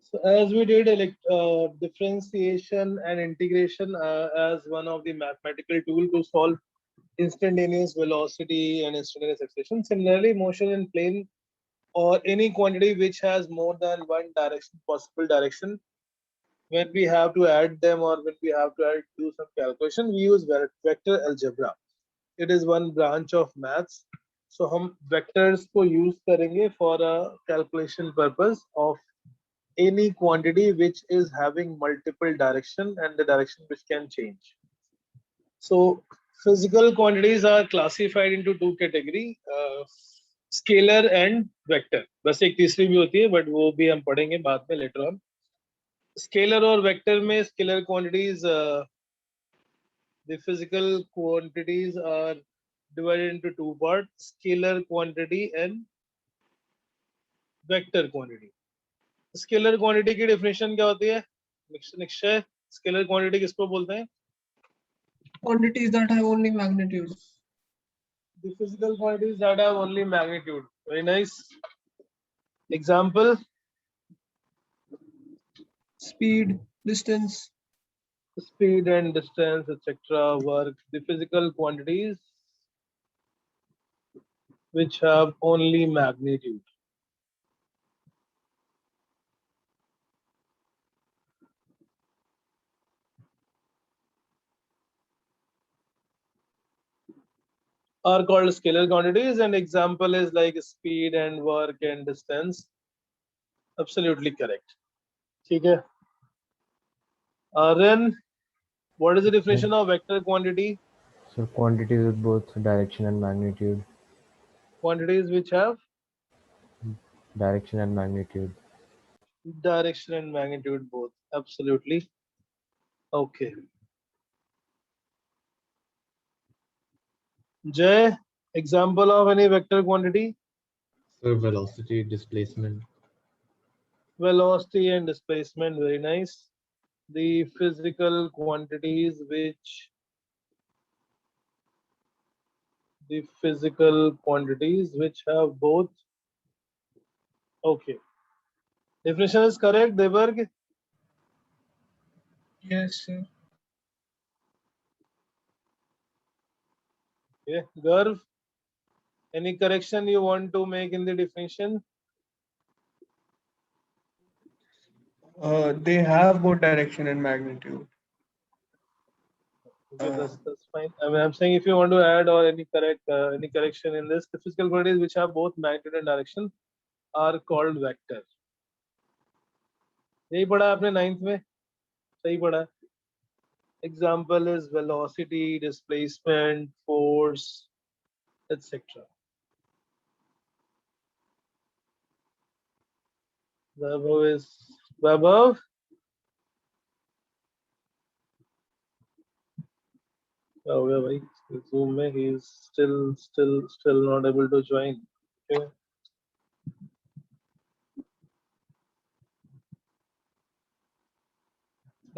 So as we did differentiation and integration as one of the mathematical tool to solve instantaneous velocity and instantaneous acceleration. Similarly, motion in plane or any quantity which has more than one direction, possible direction, when we have to add them or when we have to do some calculation, we use vector algebra. It is one branch of maths. So हम vectors को use करेंगे for a calculation purpose of any quantity which is having multiple direction and the direction which can change. So physical quantities are classified into two category, scalar and vector. बस एक तीसरी भी होती है but वो भी हम पढ़ेंगे बाद में later on. Scalar और vector में scalar quantities, the physical quantities are divided into two parts, scalar quantity and vector quantity. Scalar quantity की definition क्या होती है? निश्चय, scalar quantity किसको बोलते हैं? Quantities that have only magnitude. The physical quantities that have only magnitude. Very nice. Example: Speed, distance. speed and distance, etc. Work. The physical quantities which have only magnitude. Are called scalar quantities, and example is like speed and work and distance. Absolutely correct. Okay. Then what is the definition of vector quantity? So quantities with both direction and magnitude. Quantities which have Direction and magnitude. direction and magnitude both. Absolutely. Okay. Jay, example of any vector quantity? So velocity, displacement. Velocity and displacement. Very nice. The physical quantities which have both. Okay. Definition is correct, Debarg? Yes, sir. Yeah. Garv, any correction you want to make in the definition? They have both direction and magnitude. Okay, that's fine. I mean, I'm saying if you want to add or any correction in this, the physical quantities which have both magnitude and direction are called vector. यही पढ़ा आपने 9th में? सही पढ़ा है? Example is velocity, displacement, force, etc. Vaibhav? Oh, yeah, भाई. Zoom में he is still not able to join. Okay.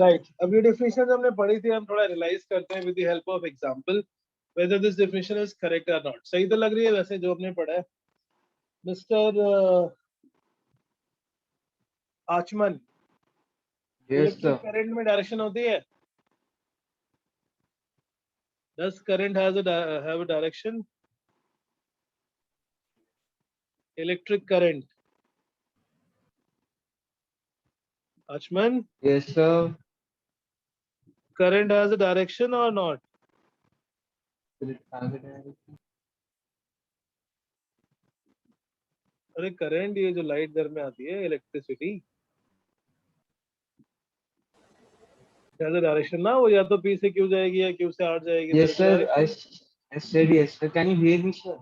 Right. अब ये definition हमने पढ़ी थी, हम थोड़ा realize करते हैं with the help of example whether this definition is correct or not. सही तो लग रही है वैसे जो हमने पढ़ा है. Mr. Achman. Yes, Electric sir. current में direction होती है? Does current have a direction? Electric current. Achman, Yes, sir. current has a direction or not? अरे करंट ये जो लाइट घर में आती है इलेक्ट्रिसिटी has a direction ना, वो या तो P से Q जाएगी या Q से R जाएगी. Yes, sir. I said yes, sir. Can you hear me, sir?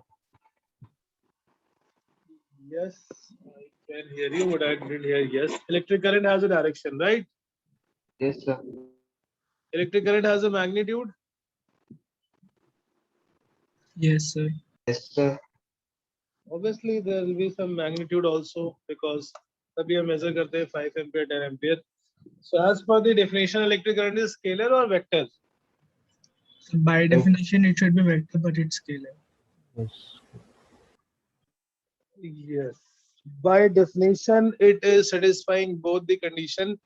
Yes, I can hear you, but I didn't hear yes. Electric current has a direction, right? Yes, sir. Electric current has a magnitude. Yes, sir. Yes, sir. Obviously, there will be some magnitude also because तभी हम measure करते हैं 5 ampere, 10 ampere. So as per the definition, electric current is scalar or vector? So by definition, it should be vector, but it's scalar. Yes. Yes. By definition, it is satisfying both the condition.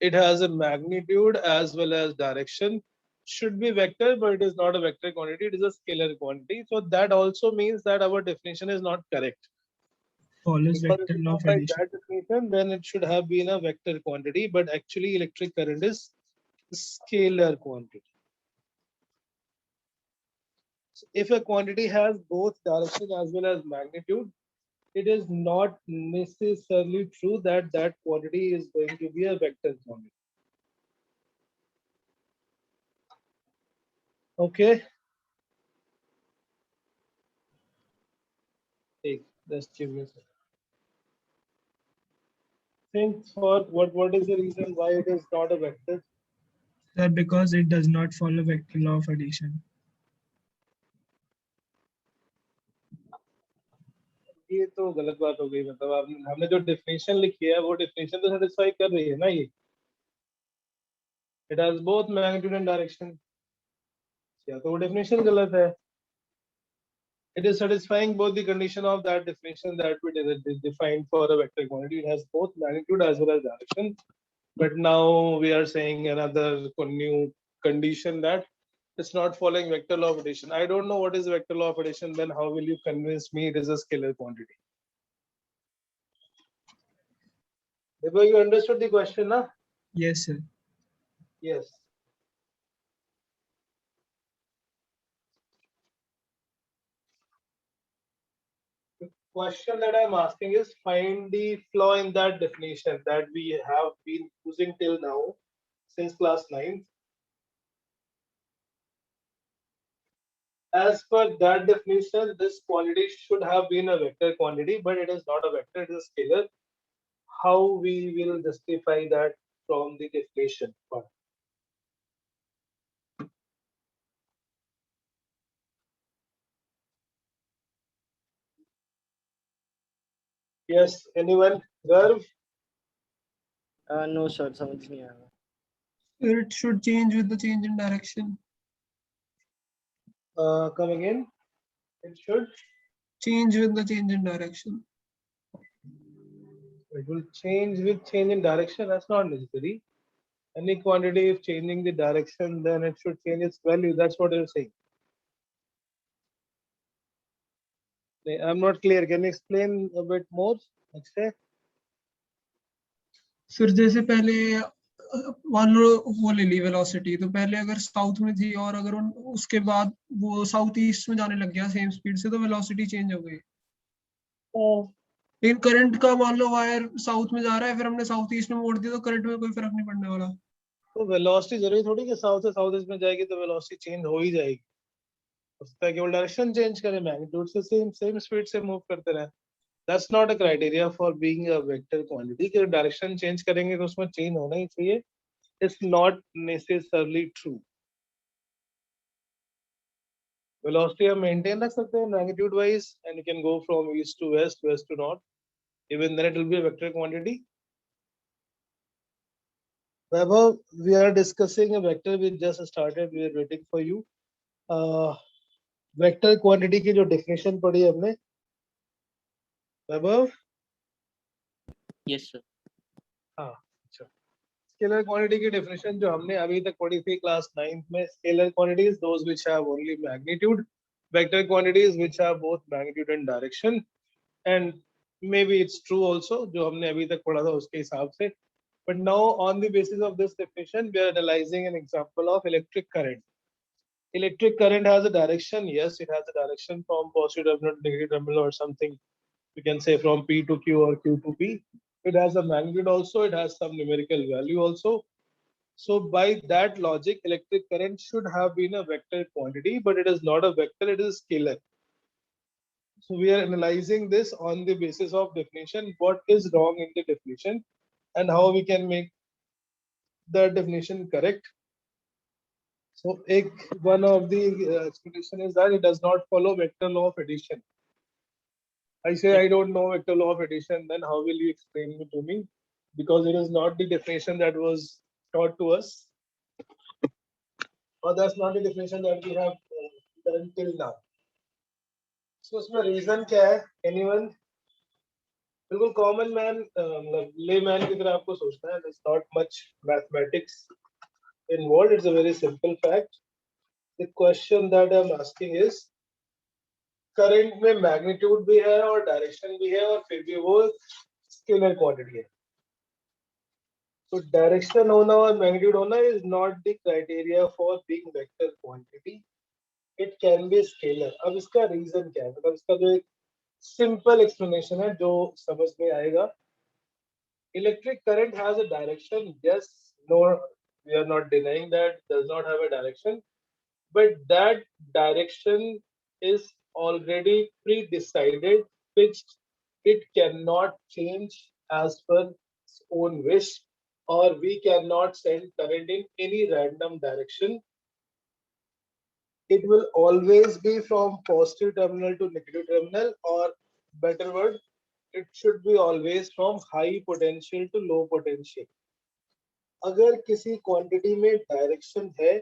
It has a magnitude as well as direction. Should be vector, but it is not a vector quantity. It is a scalar quantity. So that also means that our definition is not correct. Follows Because if vector you law go of by addition. that definition, then it should have been a vector quantity, but actually electric current is scalar quantity. So if a quantity has both direction as well as magnitude, it is not necessarily true that that quantity is going to be a vector quantity. Okay. Take just give me a second. Think for what is the reason why it is not a vector? That because it does not follow vector law of addition. ये तो गलत बात हो गई मतलब आपने हमने जो डेफिनेशन लिखी है वो डेफिनेशन तो सेटिस्फाई कर रही है ना ये it has both magnitude and direction या तो वो डेफिनेशन गलत है it is satisfying both the condition of that definition that we defined for a vector quantity. It has both magnitude as well as direction. But now we are saying another new condition that it's not following vector law of addition. I don't know what is vector law of addition. Then how will you convince me it is a scalar quantity? If you understood the question, na? Yes, sir. Yes. The question that I'm asking is find the flaw in that definition that we have been using till now since class 9. As per that definition, this quantity should have been a vector quantity, but it is not a vector, it is a scalar. How we will justify that from the definition part? Yes, anyone? Garv? No, sir, समझ नहीं आया. It should change with the change in direction. Come again? It should? Change with the change in direction. It will change with change in direction. That's not necessary. Any quantity, if changing the direction, then it should change its value. That's what you're saying. I'm not clear. Can you explain a bit more? Akshay? फिर जैसे पहले मान लो वो ले ली velocity तो पहले अगर south में थी और अगर उसके बाद वो साउथ ईस्ट में जाने लग गया सेम स्पीड से तो वेलोसिटी चेंज हो गई लेकिन करंट का मान लो वायर साउथ में जा रहा है फिर हमने साउथ ईस्ट में मोड़ दिया तो करंट में कोई फर्क नहीं पड़ने वाला तो वेलोसिटी जरूरी थोड़ी कि साउथ से साउथ ईस्ट में जाएगी तो वेलोसिटी चेंज हो ही जाएगी उसका केवल डायरेक्शन चेंज करें मैग्नीट्यूड से सेम स्पीड से मूव करते रहे that's not a criteria for being a vector quantity कि डायरेक्शन चेंज करेंगे तो उसमें चेंज होना ही चाहिए it's not necessarily true velocity हम मेंटेन रख सकते हैं magnitude wise and you can go from east to west to north even then it will be a vector quantity. Vaibhav, we are discussing a vector. We just started. We are waiting for you. Vector quantity की जो definition पढ़ी हमने. Vaibhav? Yes, sir. हाँ, अच्छा. Scalar quantity की definition जो हमने अभी तक पढ़ी थी class 9th में. Scalar quantities those which have only magnitude. Vector quantities which have both magnitude and direction. And maybe it's true also जो हमने अभी तक पढ़ा था उसके हिसाब से. But now on the basis of this definition, we are analyzing an example of electric current. Electric current has a direction. Yes, it has a direction from positive terminal to negative terminal or something. We can say from P to Q or Q to P. It has a magnitude also. It has some numerical value also. So by that logic, electric current should have been a vector quantity, but it is not a vector. It is scalar. So we are analyzing this on the basis of definition. What is wrong in the definition and how we can make the definition correct. So one of the explanation is that it does not follow vector law of addition. I say I don't know vector law of addition, then how will you explain it to me? Because it is not the definition that was taught to us. Or that's not the definition that we have done till now. So उसमें reason क्या है? Anyone? बिल्कुल common man ले man की तरह आपको सोचना है. There's not much mathematics involved. It's a very simple fact. The question that I'm asking is current में मैग्नीट्यूड भी है और डायरेक्शन भी है और फिर भी वो स्केलर क्वांटिटी है. तो डायरेक्शन होना और मैग्नीट्यूड होना is not the criteria for being vector quantity. It can be scalar. अब इसका रीजन क्या है, मतलब इसका जो एक सिंपल एक्सप्लेनेशन है जो समझ में आएगा. Electric current has a direction. Yes, no, we are not denying that does not have a direction, but that direction is already pre-decided, fixed. It cannot change as per its own wish, or we cannot send current in any random direction. It will always be from positive terminal to negative terminal, or better word, it should be always from high potential to low potential. अगर किसी quantity में direction है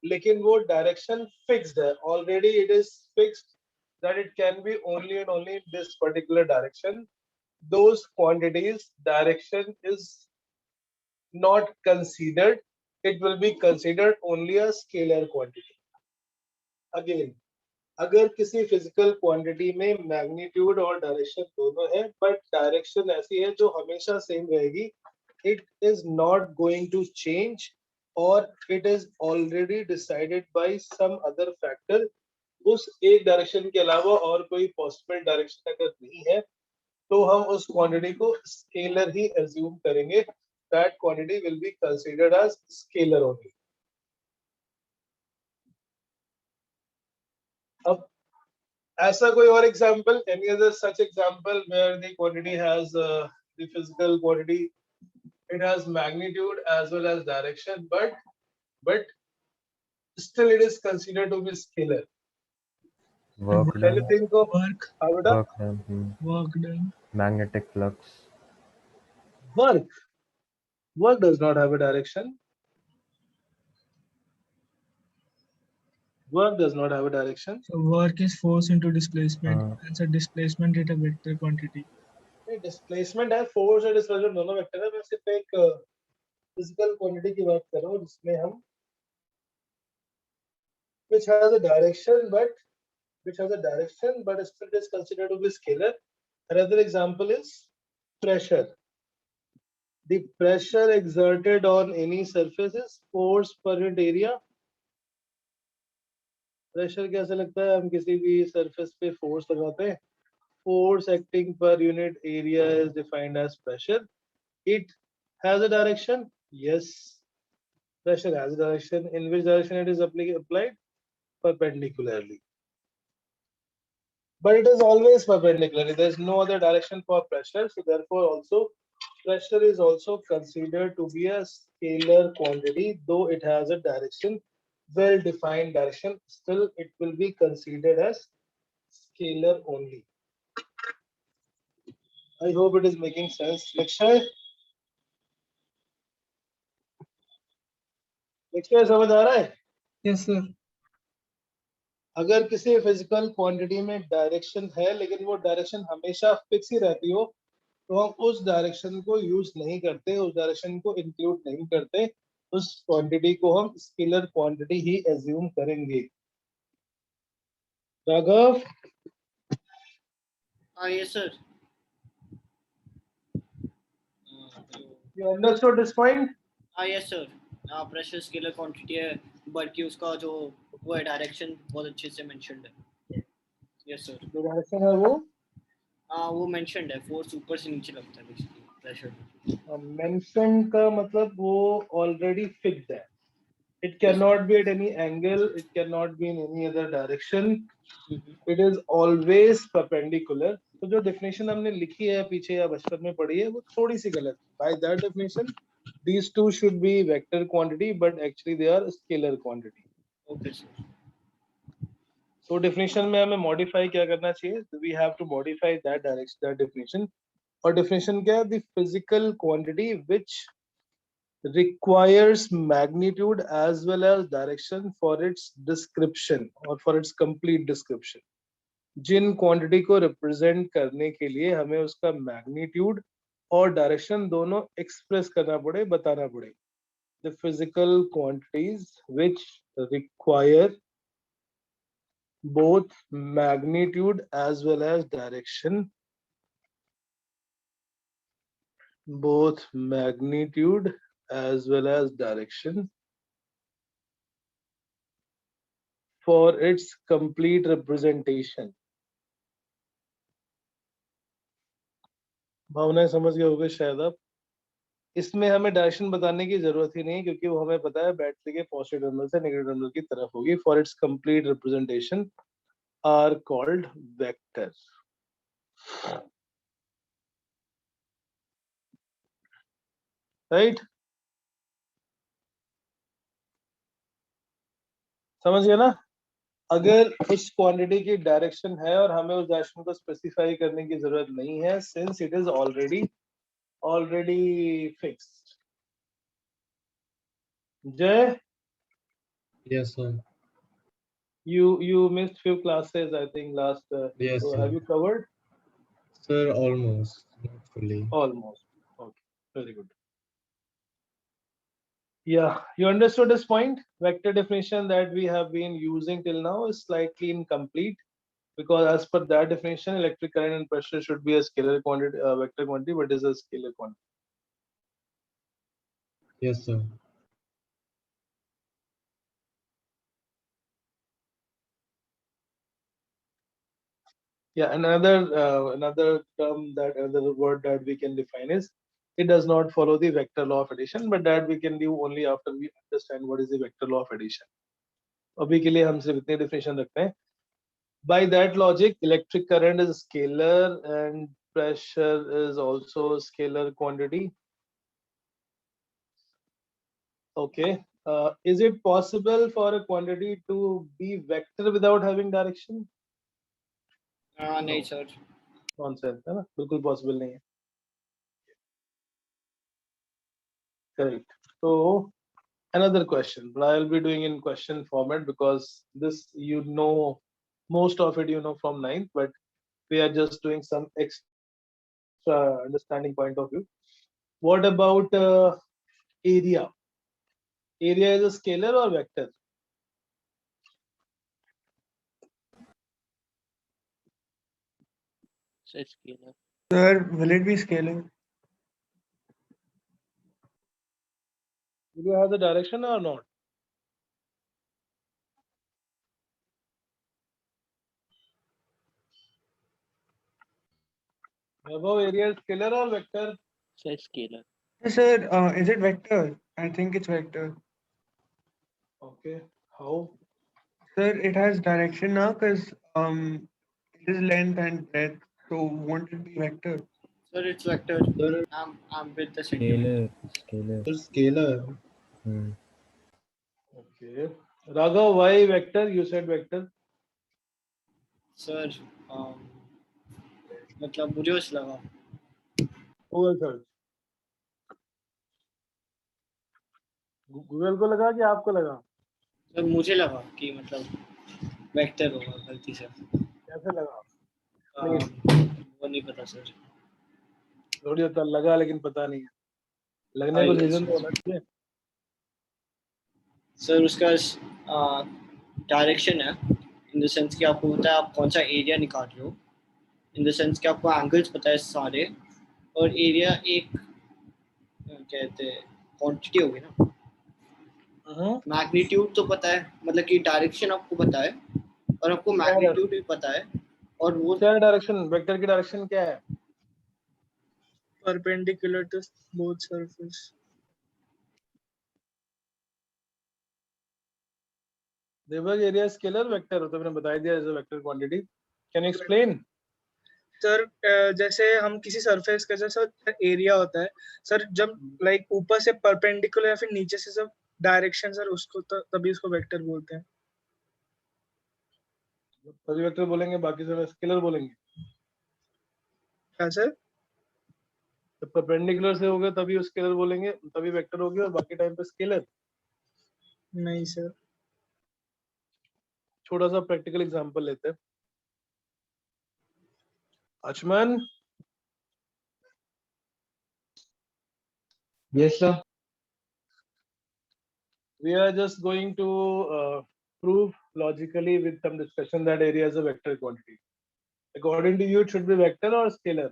लेकिन वो direction fixed है, already it is fixed that it can be only and only in this particular direction, those quantities direction is not considered. It will be considered only a scalar quantity. Again, अगर किसी physical quantity में magnitude और direction दोनों है but direction ऐसी है जो हमेशा सेम रहेगी, it is not going to change, or it is already decided by some other factor. उस एक डायरेक्शन के अलावा और कोई पॉसिबल डायरेक्शन अगर नहीं है तो हम उस क्वांटिटी को स्केलर ही एज्यूम करेंगे. That quantity will be considered as scalar only. अब ऐसा कोई और example, any other such example where the quantity has the physical quantity, it has magnitude as well as direction, but still it is considered to be scalar. Work Can you done. think of Work, how it Work done. work done. Magnetic flux. work does not have a direction. Work does not have a direction. So work is force into displacement. It's a displacement at a vector quantity. Displacement है, force और displacement दोनों vector है. मैं सिर्फ एक physical quantity की बात कर रहा हूँ जिसमें हम which has a direction but still is considered to be scalar. Another example is pressure. The pressure exerted on any surface is force per unit area. Pressure कैसे लगता है, हम किसी भी सरफेस पे फोर्स लगाते हैं. force acting per unit area is defined as pressure. It has a direction. Yes, pressure has a direction. In which direction it is applied? Perpendicularly. But it is always perpendicular. There is no other direction for pressure. So therefore also pressure is also considered to be a scalar quantity, though it has a direction, well defined direction. Still it will be considered as scalar only. I hope it is making sense. Lakshay समझ आ रहा है? Yes, sir. अगर किसी physical quantity में direction है लेकिन वो direction हमेशा फिक्स ही रहती हो तो हम उस डायरेक्शन को यूज नहीं करते, उस डायरेक्शन को इंक्लूड नहीं करते, उस क्वांटिटी को हम स्केलर क्वांटिटी ही एज्यूम करेंगे. Raghav, Yes, sir. you understood this point? Yes, sir. Pressure scalar quantity है बल्कि उसका जो वो है डायरेक्शन बहुत अच्छे से मेंशन्ड है. Yes sir. जो डायरेक्शन है वो मेंशन्ड है, फोर्स ऊपर से नीचे लगता है बेसिकली प्रेशर. मेंशन का मतलब वो ऑलरेडी फिक्स्ड है. It cannot be at any angle. It cannot be in any other direction. It is always perpendicular. तो जो definition हमने लिखी है पीछे या बचपन में पढ़ी है वो थोड़ी सी गलत. By that definition, these two should be vector quantity, but actually they are scalar quantity. Okay, sir. So definition में हमें modify क्या करना चाहिए? We have to modify that direction, that definition. और definition क्या है? The physical quantity which requires magnitude as well as direction for its description or for its complete description. जिन quantity को रिप्रेजेंट करने के लिए हमें उसका मैग्नीट्यूड और डायरेक्शन दोनों एक्सप्रेस करना पड़े, बताना पड़े. The physical quantities which require both magnitude as well as direction, both magnitude as well as direction for its complete representation. भावनाएं समझ गए होंगे शायद आप. इसमें हमें डायरेक्शन बताने की जरूरत ही नहीं, क्योंकि वो हमें पता है बैटरी के पॉजिटिव टर्मिनल से नेगेटिव टर्मिनल की तरफ होगी. For its complete representation are called vector. Right, समझ गए ना. अगर उस क्वांटिटी की डायरेक्शन है और हमें उस डायरेक्शन को स्पेसिफाई करने की जरूरत नहीं है, since it is already fixed. जय, Yes, sir. you missed few classes, I think, last. Yes, So sir. have you covered? Sir, almost, not fully. Almost. Okay, very good. Yeah, you understood this point. Vector definition that we have been using till now is slightly incomplete, because as per that definition, electric current and pressure should be a scalar quantity, vector quantity, but is a scalar quantity. Yes, sir. Yeah, another term, that another word that we can define is, it does not follow the vector law of addition, but that we can do only after we understand what is the vector law of addition. अभी के लिए हम सिर्फ इतने definition रखते हैं. By that logic, electric current is scalar and pressure is also a scalar quantity. Okay. Is it possible for a quantity to be vector without having direction? नहीं sir. Nonsense, है ना, बिल्कुल possible नहीं है. Correct. So another question, but I'll be doing in question format, because this, you know, most of it you know from 9th, but we are just doing some extra understanding point of view. What about area? Area is a scalar or vector? scalar. Sir, will it be scalar? Do you have the direction or not? Above, area is scalar or vector? Scalar. Yes, sir, is it vector? I think it's vector. Okay. How? Sir, it has direction now because it is length and breadth. So won't it be vector? Sir, it's vector. Sir, I'm with the sentiment. Scalar. sir, scalar. Hmm. Okay. Raghav, why vector? You said vector. Sir, मतलब मुझे उस लगा. Google search. Google को लगा कि आपको लगा? Sir मुझे लगा कि मतलब वेक्टर होगा गलती से. कैसे लगा? वो नहीं पता सर. थोड़ी होता लगा, लेकिन पता नहीं है. लगने को रीजन तो होना चाहिए. सर उसका डायरेक्शन है, इन द सेंस कि आपको पता है आप कौन सा एरिया निकाल रहे हो, इन द सेंस कि आपको एंगल्स पता है सारे, और एरिया एक कहते हैं क्वांटिटी होगी ना. मैग्नीट्यूड तो पता है, मतलब कि डायरेक्शन आपको पता है और आपको मैग्नीट्यूड भी पता है. और वो क्या डायरेक्शन, वेक्टर की डायरेक्शन क्या है? perpendicular to both surface. देवग, एरिया स्केलर वेक्टर होता है, मैंने बता दिया, as a vector quantity. Can you explain? Sir जैसे हम किसी सरफेस का जैसा एरिया होता है सर, जब लाइक ऊपर से परपेंडिकुलर या फिर नीचे से सब डायरेक्शन सर, उसको तभी उसको वेक्टर बोलते हैं. तभी वेक्टर बोलेंगे, बाकी सब स्केलर बोलेंगे. क्या सर? जब परपेंडिकुलर से होगा तभी स्केलर बोलेंगे, तभी वेक्टर होगी, और बाकी टाइम पे स्केलर. नहीं सर. छोटा सा प्रैक्टिकल एग्जांपल लेते हैं. Achman, Yes, sir. we are just going to prove logically with some discussion that area is a vector quantity. According to you, it should be vector or scalar?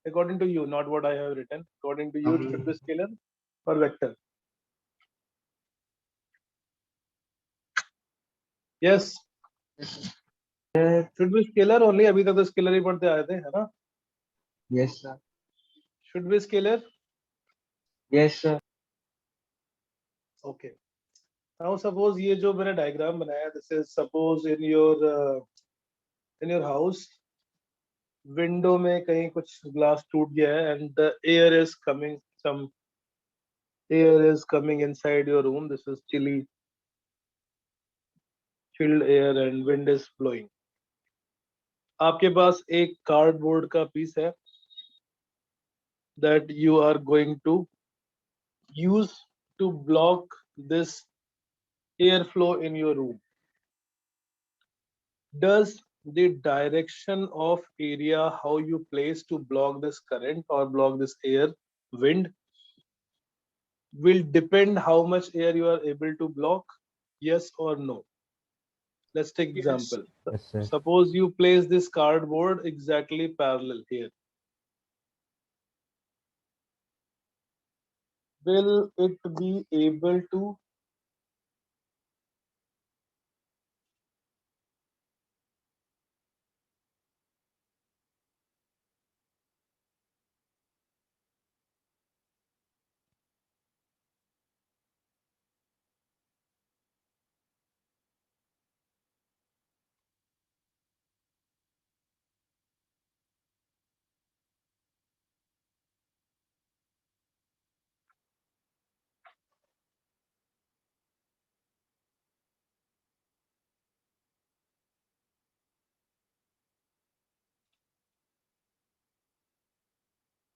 According to you, not what I have written. According to you, it should be scalar or vector? Yes, should be scalar only. अभी तक तो scalar ही पढ़ते आए थे, है ना? Yes, sir. Should be scalar. Yes, sir. Okay. Now suppose ये जो मैंने diagram बनाया, this is suppose in your house, window में कहीं कुछ glass टूट गया है and the air is coming, some air is coming inside your room. This is chilled air and wind is blowing. आपके पास एक cardboard का piece है that you are going to use to block this airflow in your room. Does the direction of area how you place to block this current or block this air, wind, will depend how much air you are able to block? Yes or no? Let's take Yes. example. Yes, sir. Suppose you place this cardboard exactly parallel here. Will it be able to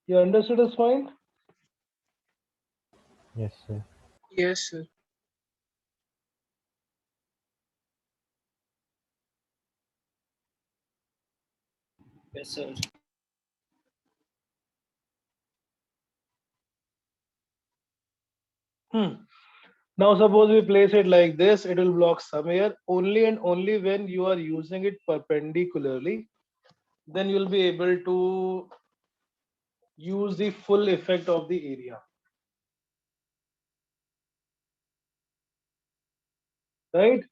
you understood this point? Yes, sir. Yes, sir. Yes, sir. Now suppose we place it like this, it will block some air only and only when you are using it perpendicularly, then you will be able to use the full effect of the area. Right?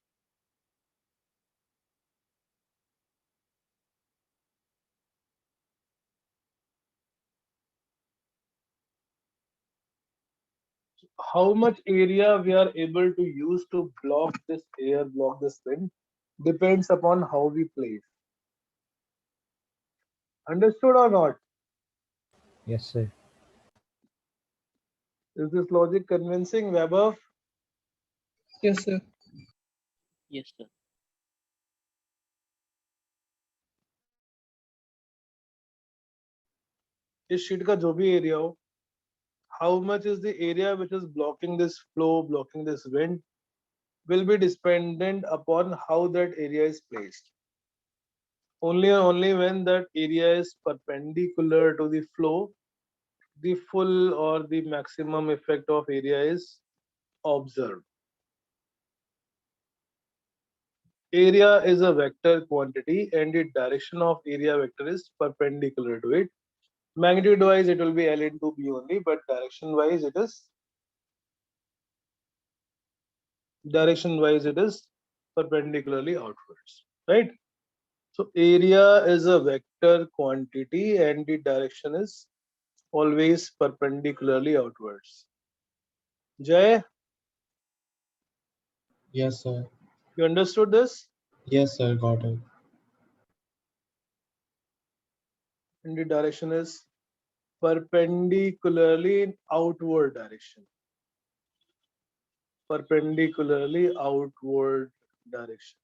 How much area we are able to use to block this air, block this wind, depends upon how we place. Understood or not? Yes, sir. Is this logic convincing, Vaibhav? Yes, sir. Yes, sir. इस sheet का जो भी area हो, how much is the area which is blocking this flow, blocking this wind, will be dependent upon how that area is placed. Only and only when that area is perpendicular to the flow, the full or the maximum effect of area is observed. Area is a vector quantity and the direction of area vector is perpendicular to it. Magnitude wise it will be L into B only, but direction wise it is perpendicularly outwards, right? So area is a vector quantity and the direction is always perpendicularly outwards. Jay, Yes, sir. you understood this? Yes, sir. Got it. And the direction is perpendicularly in outward direction. Perpendicularly outward direction.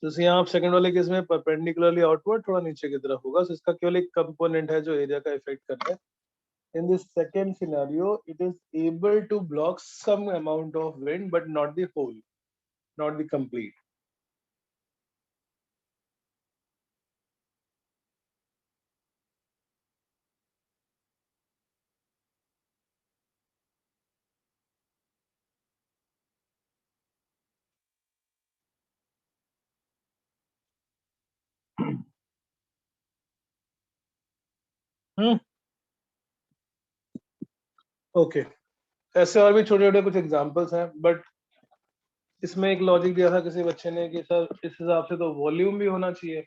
तो यहाँ आप second वाले case में perpendicularly outward थोड़ा नीचे की तरफ होगा, so इसका केवल एक कंपोनेंट है जो एरिया का इफेक्ट कर रहा है. In this second scenario, it is able to block some amount of wind, but not the whole. not the complete. Okay, ऐसे और भी छोटे छोटे कुछ एग्जांपल्स हैं, बट इसमें एक लॉजिक दिया था किसी बच्चे ने कि सर इस हिसाब से तो वॉल्यूम भी होना चाहिए.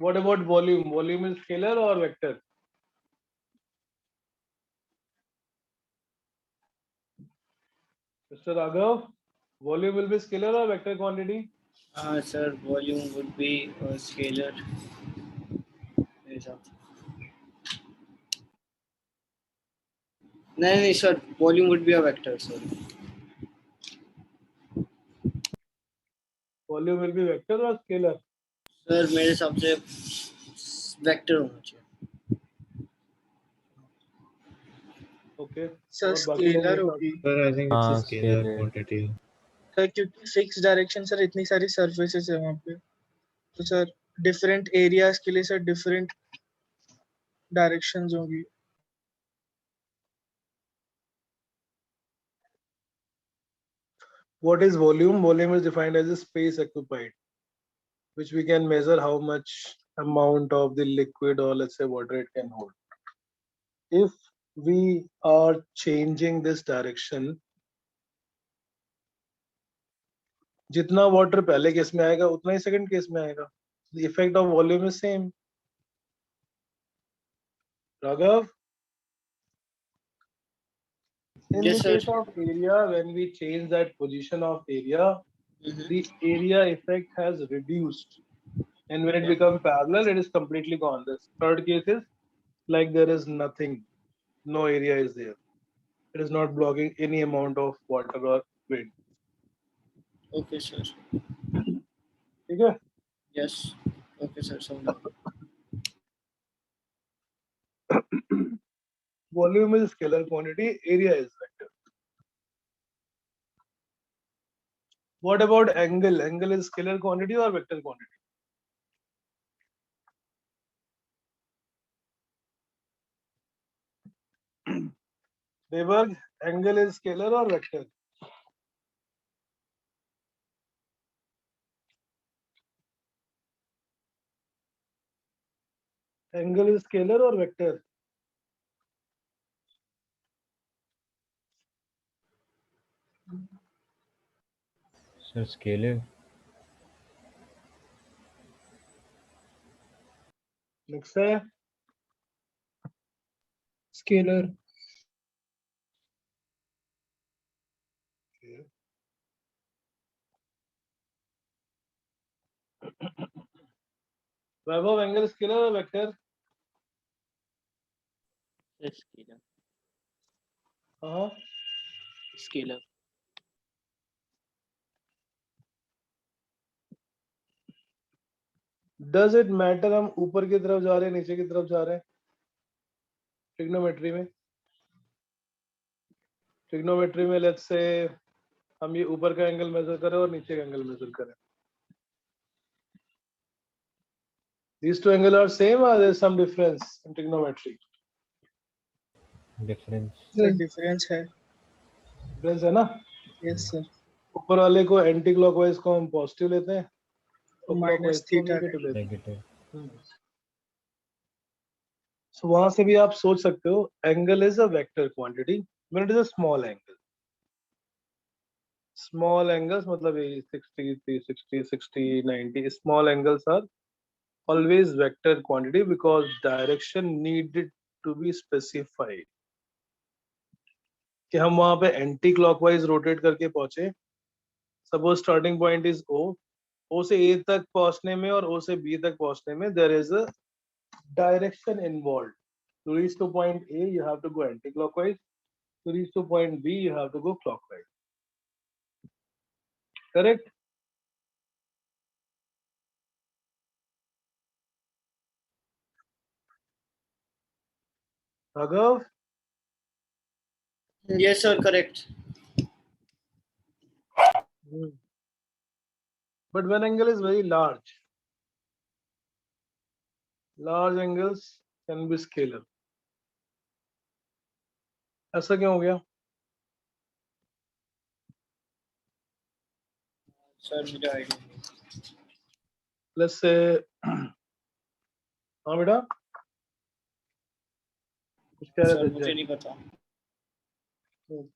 What about volume? Volume is scalar और vector? Mr. Raghav, volume will be scalar or vector quantity? Sir, volume would be a scalar. मेरे हिसाब से. नहीं sir, volume would be a vector, sir. Volume will be vector or scalar? Sir, मेरे हिसाब से vector होना चाहिए. Okay. Sir और बाकी लोग स्केलर मेरे होगी Sir, I think it's a हाँ, scalar scalar. quantity. सर, क्योंकि फिक्स डायरेक्शन सर इतनी सारी सर्फेसेस है वहाँ पे, तो सर डिफरेंट एरियाज के लिए सर डिफरेंट डायरेक्शंस होंगी. What is volume? Volume is defined as the space occupied, which we can measure how much amount of the liquid or let's say water it can hold. If we are changing this direction, जितना water पहले case में आएगा उतना ही second case में आएगा. The effect of volume is same. Raghav? In Yes, the sir. case of area, when we change that position of area, Mhm. the area effect has reduced, and when it Yeah. becomes parallel, it is completely gone. The third case is like there is nothing, no area is there. It is not blocking any amount of water or wind. Okay, sir. ठीक है? Yes. Okay, sir. So Volume is scalar quantity, area is vector. What about angle? Angle is scalar quantity or vector quantity? Deberg, angle is scalar or vector? Angle is scalar or vector? Sir, scalar. Next है scalar. Vaibhav, angle scalar or vector? scalar. हाँ. Scalar. Does it matter हम ऊपर की तरफ जा रहे हैं नीचे की तरफ जा रहे हैं? ट्रिग्नोमेट्री में लेट्स से हम ये ऊपर का एंगल मेजर करें और नीचे का एंगल मेजर करें. These two angles are same or there is some difference in trigonometry? Difference. Sir difference है. Difference है ना? Yes sir. ऊपर वाले को एंटी क्लॉकवाइज को हम पॉजिटिव लेते हैं और माइनस क्लॉकवाइज को थीटा. नेगेटिव लेते हैं. Negative. So वहां से भी आप सोच सकते हो angle is a vector quantity when it is a small angle. Small angles मतलब ये 60, 360, 60, 90 small angles are always vector quantity because direction needed to be specified. कि हम वहां पे एंटी क्लॉकवाइज रोटेट करके पहुंचे. सपोज स्टार्टिंग पॉइंट इज ओ से ए तक पहुंचने में और ओ से बी तक पहुंचने में there is a direction involve. To reach to point A you have to go anticlockwise. To reach to point B you have to go clockwise. Correct? Raghav? Yes, sir. Correct. but when angle is very large angles can be scalar. ऐसा क्यों हो गया? Sir मुझे idea नहीं। Let's say हाँ बेटा कुछ कह सर रहे थे मुझे जय? नहीं पता। हम्म.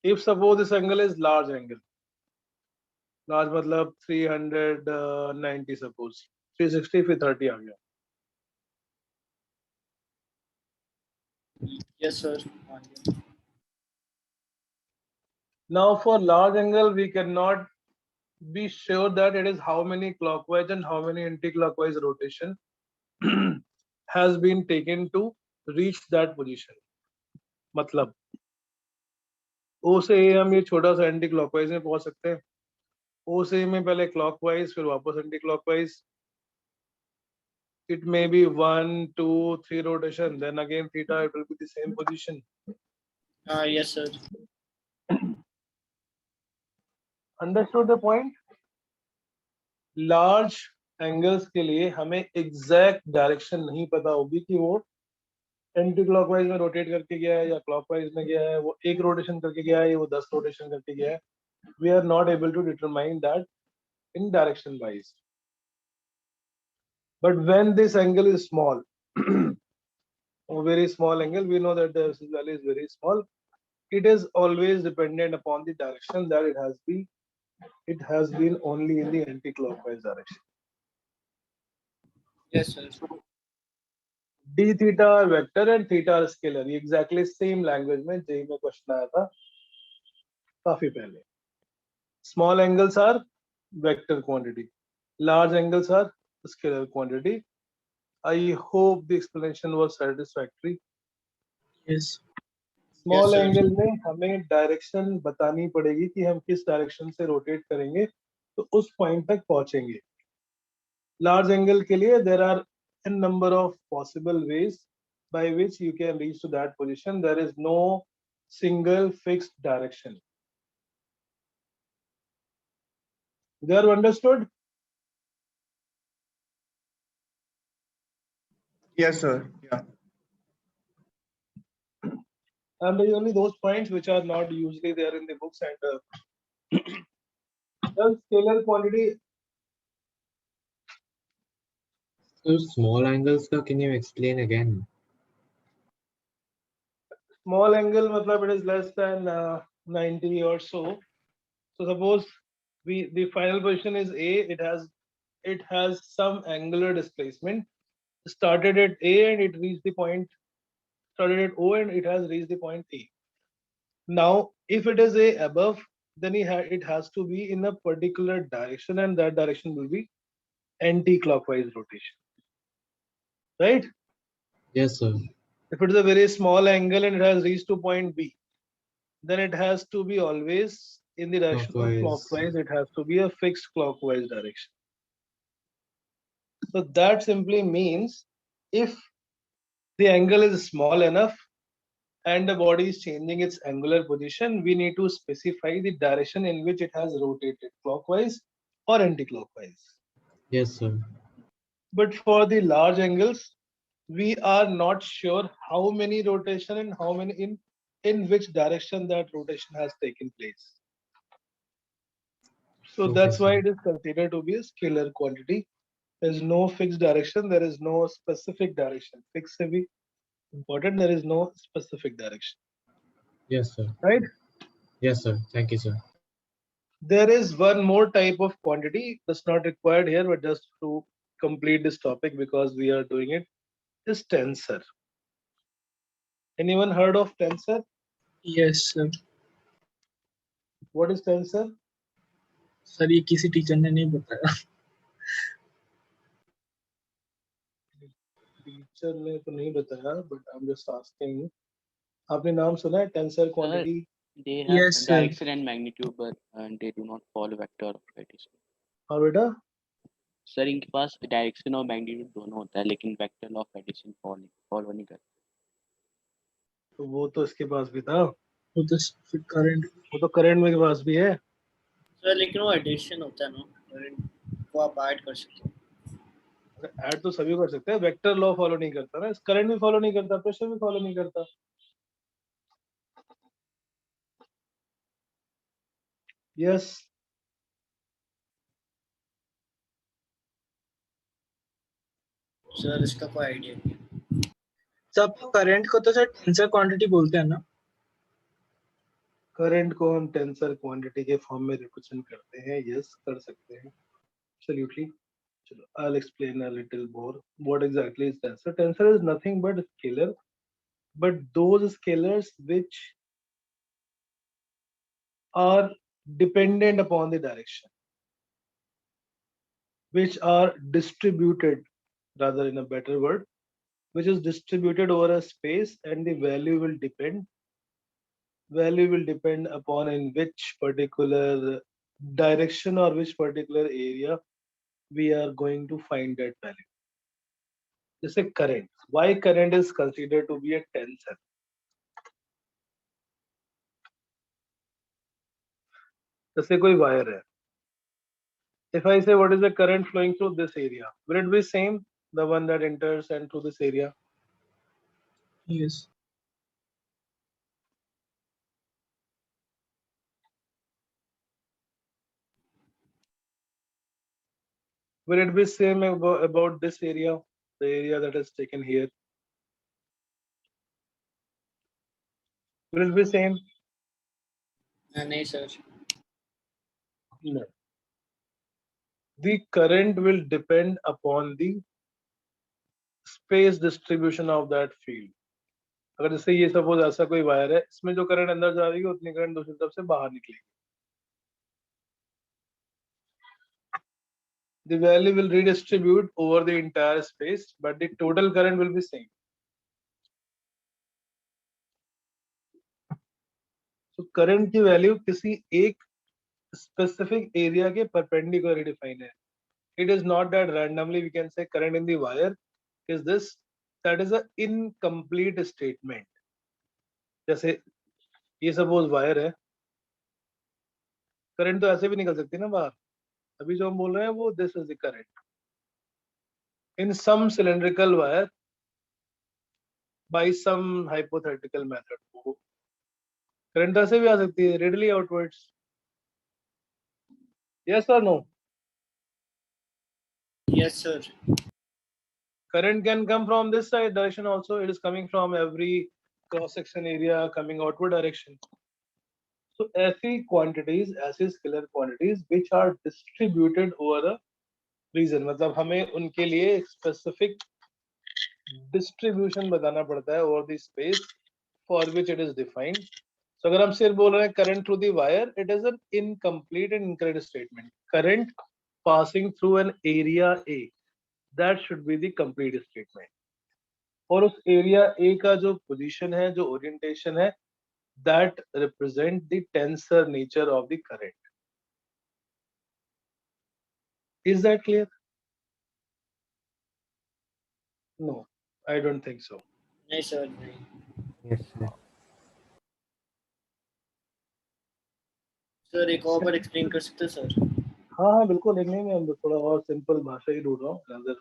If suppose this angle is large angle, large मतलब 390 suppose 360 फिर 30 आ गया. Yes sir. Now for large angle we cannot be sure that it is how many clockwise and how many anti-clockwise rotation has been taken to reach that position. मतलब O से A हम ये छोटा सा anti clockwise में पहुंच सकते हैं. O से A में पहले क्लॉकवाइज फिर वापस anti clockwise. It may be 1, 2, 3 rotation. Then again theta it will be the same position. Yes sir. Understood the point? Large angles के लिए हमें exact direction नहीं पता होगी कि वो एंटी क्लॉकवाइज में रोटेट करके गया है या क्लॉकवाइज में गया है, वो एक रोटेशन करके गया है या वो 10 रोटेशन करके गया है. We are not able to determine that in direction wise. But when this angle is small, a very small angle, we know that the value is very small. It is always dependent upon the direction that it has been. It has been only in the anti-clockwise direction. Yes sir. D theta are vector and theta are scalar. ये exactly same language में JEE में question आया था काफी पहले. Small angles are vector quantity. Large angles are scalar quantity. I hope the explanation was satisfactory. Yes. Small sir. Angle में हमें direction बतानी पड़ेगी कि हम किस डायरेक्शन से रोटेट करेंगे तो उस पॉइंट तक पहुंचेंगे. लार्ज एंगल के लिए there are n number of possible ways by which you can reach to that position. There is no single fixed direction. They are understood? Yes, sir. Yeah. I'm telling only those points which are not usually there in the books and the scalar quantity. So small angles का can you explain again? Small angle matlab it is less than 90 or so. So suppose the final position is A. It has some angular displacement. Started at A and it reached the point. Started at O and it has reached the point A. Now, if it is A above, then it has to be in a particular direction, and that direction will be anti-clockwise rotation. Right? Yes, sir. If it is a very small angle and it has reached to point B, then it has to be always in the direction of clockwise. It has to be a fixed clockwise direction. So that simply means if the angle is small enough and the body is changing its angular position, we need to specify the direction in which it has rotated, clockwise or anti-clockwise. Yes, sir. But for the large angles, we are not sure how many rotation and how many in which direction that rotation has taken place. So Okay, that's why sir. it is considered to be a scalar quantity. There is no fixed direction. There is no specific direction. Fixed से भी important. There is no specific direction. Yes, sir. Right? Yes, sir. Thank you, sir. There is one more type of quantity that's not required here, but just to complete this topic because we are doing it, is tensor. Anyone heard of tensor? Yes, sir. What is tensor? Sir ये किसी teacher ने नहीं बताया. Teacher ने तो नहीं बताया, but I'm just asking. आपने नाम सुना है tensor quantity? They have Yes, sir. direction and magnitude, but they do not follow vector rotation. हाँ बेटा. सर इनके पास डायरेक्शन और मैग्नीट्यूड दोनों होता है लेकिन वेक्टर ऑफ एडिशन फॉलो नहीं करता। तो वो तो इसके पास भी था, वो तो फिर करंट वो तो करंट में के पास भी है। सर लेकिन वो एडिशन होता है ना, करंट को आप ऐड कर सकते हो। ऐड तो सभी कर सकते हैं, वेक्टर लॉ फॉलो नहीं करता ना, करंट भी फॉलो नहीं करता, प्रेशर भी फॉलो नहीं करता। यस सर इसका कोई आइडिया नहीं है। सब करंट को तो सर टेंसर क्वांटिटी बोलते हैं ना। करंट को हम टेंसर क्वांटिटी के फॉर्म में रिप्रेजेंट करते हैं, यस कर सकते हैं, एब्सोल्युटली। चलो I'll explain a little more what exactly is tensor. Tensor is nothing but scalar, but those scalars which are dependent upon the direction, which are distributed, rather in a better word, which is distributed over a space, and the value will depend upon in which particular direction or which particular area we are going to find that value. जैसे current, why current is considered to be a tensor? जैसे कोई wire है, if I say what is the current flowing through this area, will it be same, the one that enters and through this area? Yes. Will it be same about this area, the area that is taken here? Will it be same? नहीं sir. No. The current will depend upon the space distribution of that field. अगर जैसे ये suppose ऐसा कोई wire है, इसमें जो current अंदर जा रही है उतनी करंट दूसरी तरफ से बाहर निकलेगी. The value will redistribute over the entire space, but the total current will be same. So current की वैल्यू किसी एक specific area के perpendicular define है. It is not that randomly we can say current in the wire is this. That is a incomplete statement. जैसे ये suppose wire है, current तो ऐसे भी निकल सकती है ना बाहर. अभी जो हम बोल रहे हैं वो this is the current in some cylindrical wire by some hypothetical method. वो करंट ऐसे भी आ सकती है, रेडियली आउटवर्ड्स. यस और no? Yes sir. Current can come from this side direction also. It is coming from every cross section area coming outward direction. So ऐसी quantities, ऐसी scalar quantities which are distributed over a region, मतलब हमें उनके लिए specific distribution बताना पड़ता है over the space for which it is defined. So अगर हम सिर्फ बोल रहे हैं current through the wire, it is an incomplete and incorrect statement. Current passing through an area A, that should be the complete statement. और उस area A का जो पोजीशन है, जो ओरिएंटेशन है, that represent the tensor nature of the current. Is that clear? No, I don't think so. नहीं sir नहीं। Yes, sir. Sir एक और बार एक्सप्लेन कर सकते हैं सर? हाँ हाँ बिल्कुल, एक नहीं, मैं थोड़ा और सिंपल भाषा ही ढूंढ रहा हूँ. Rather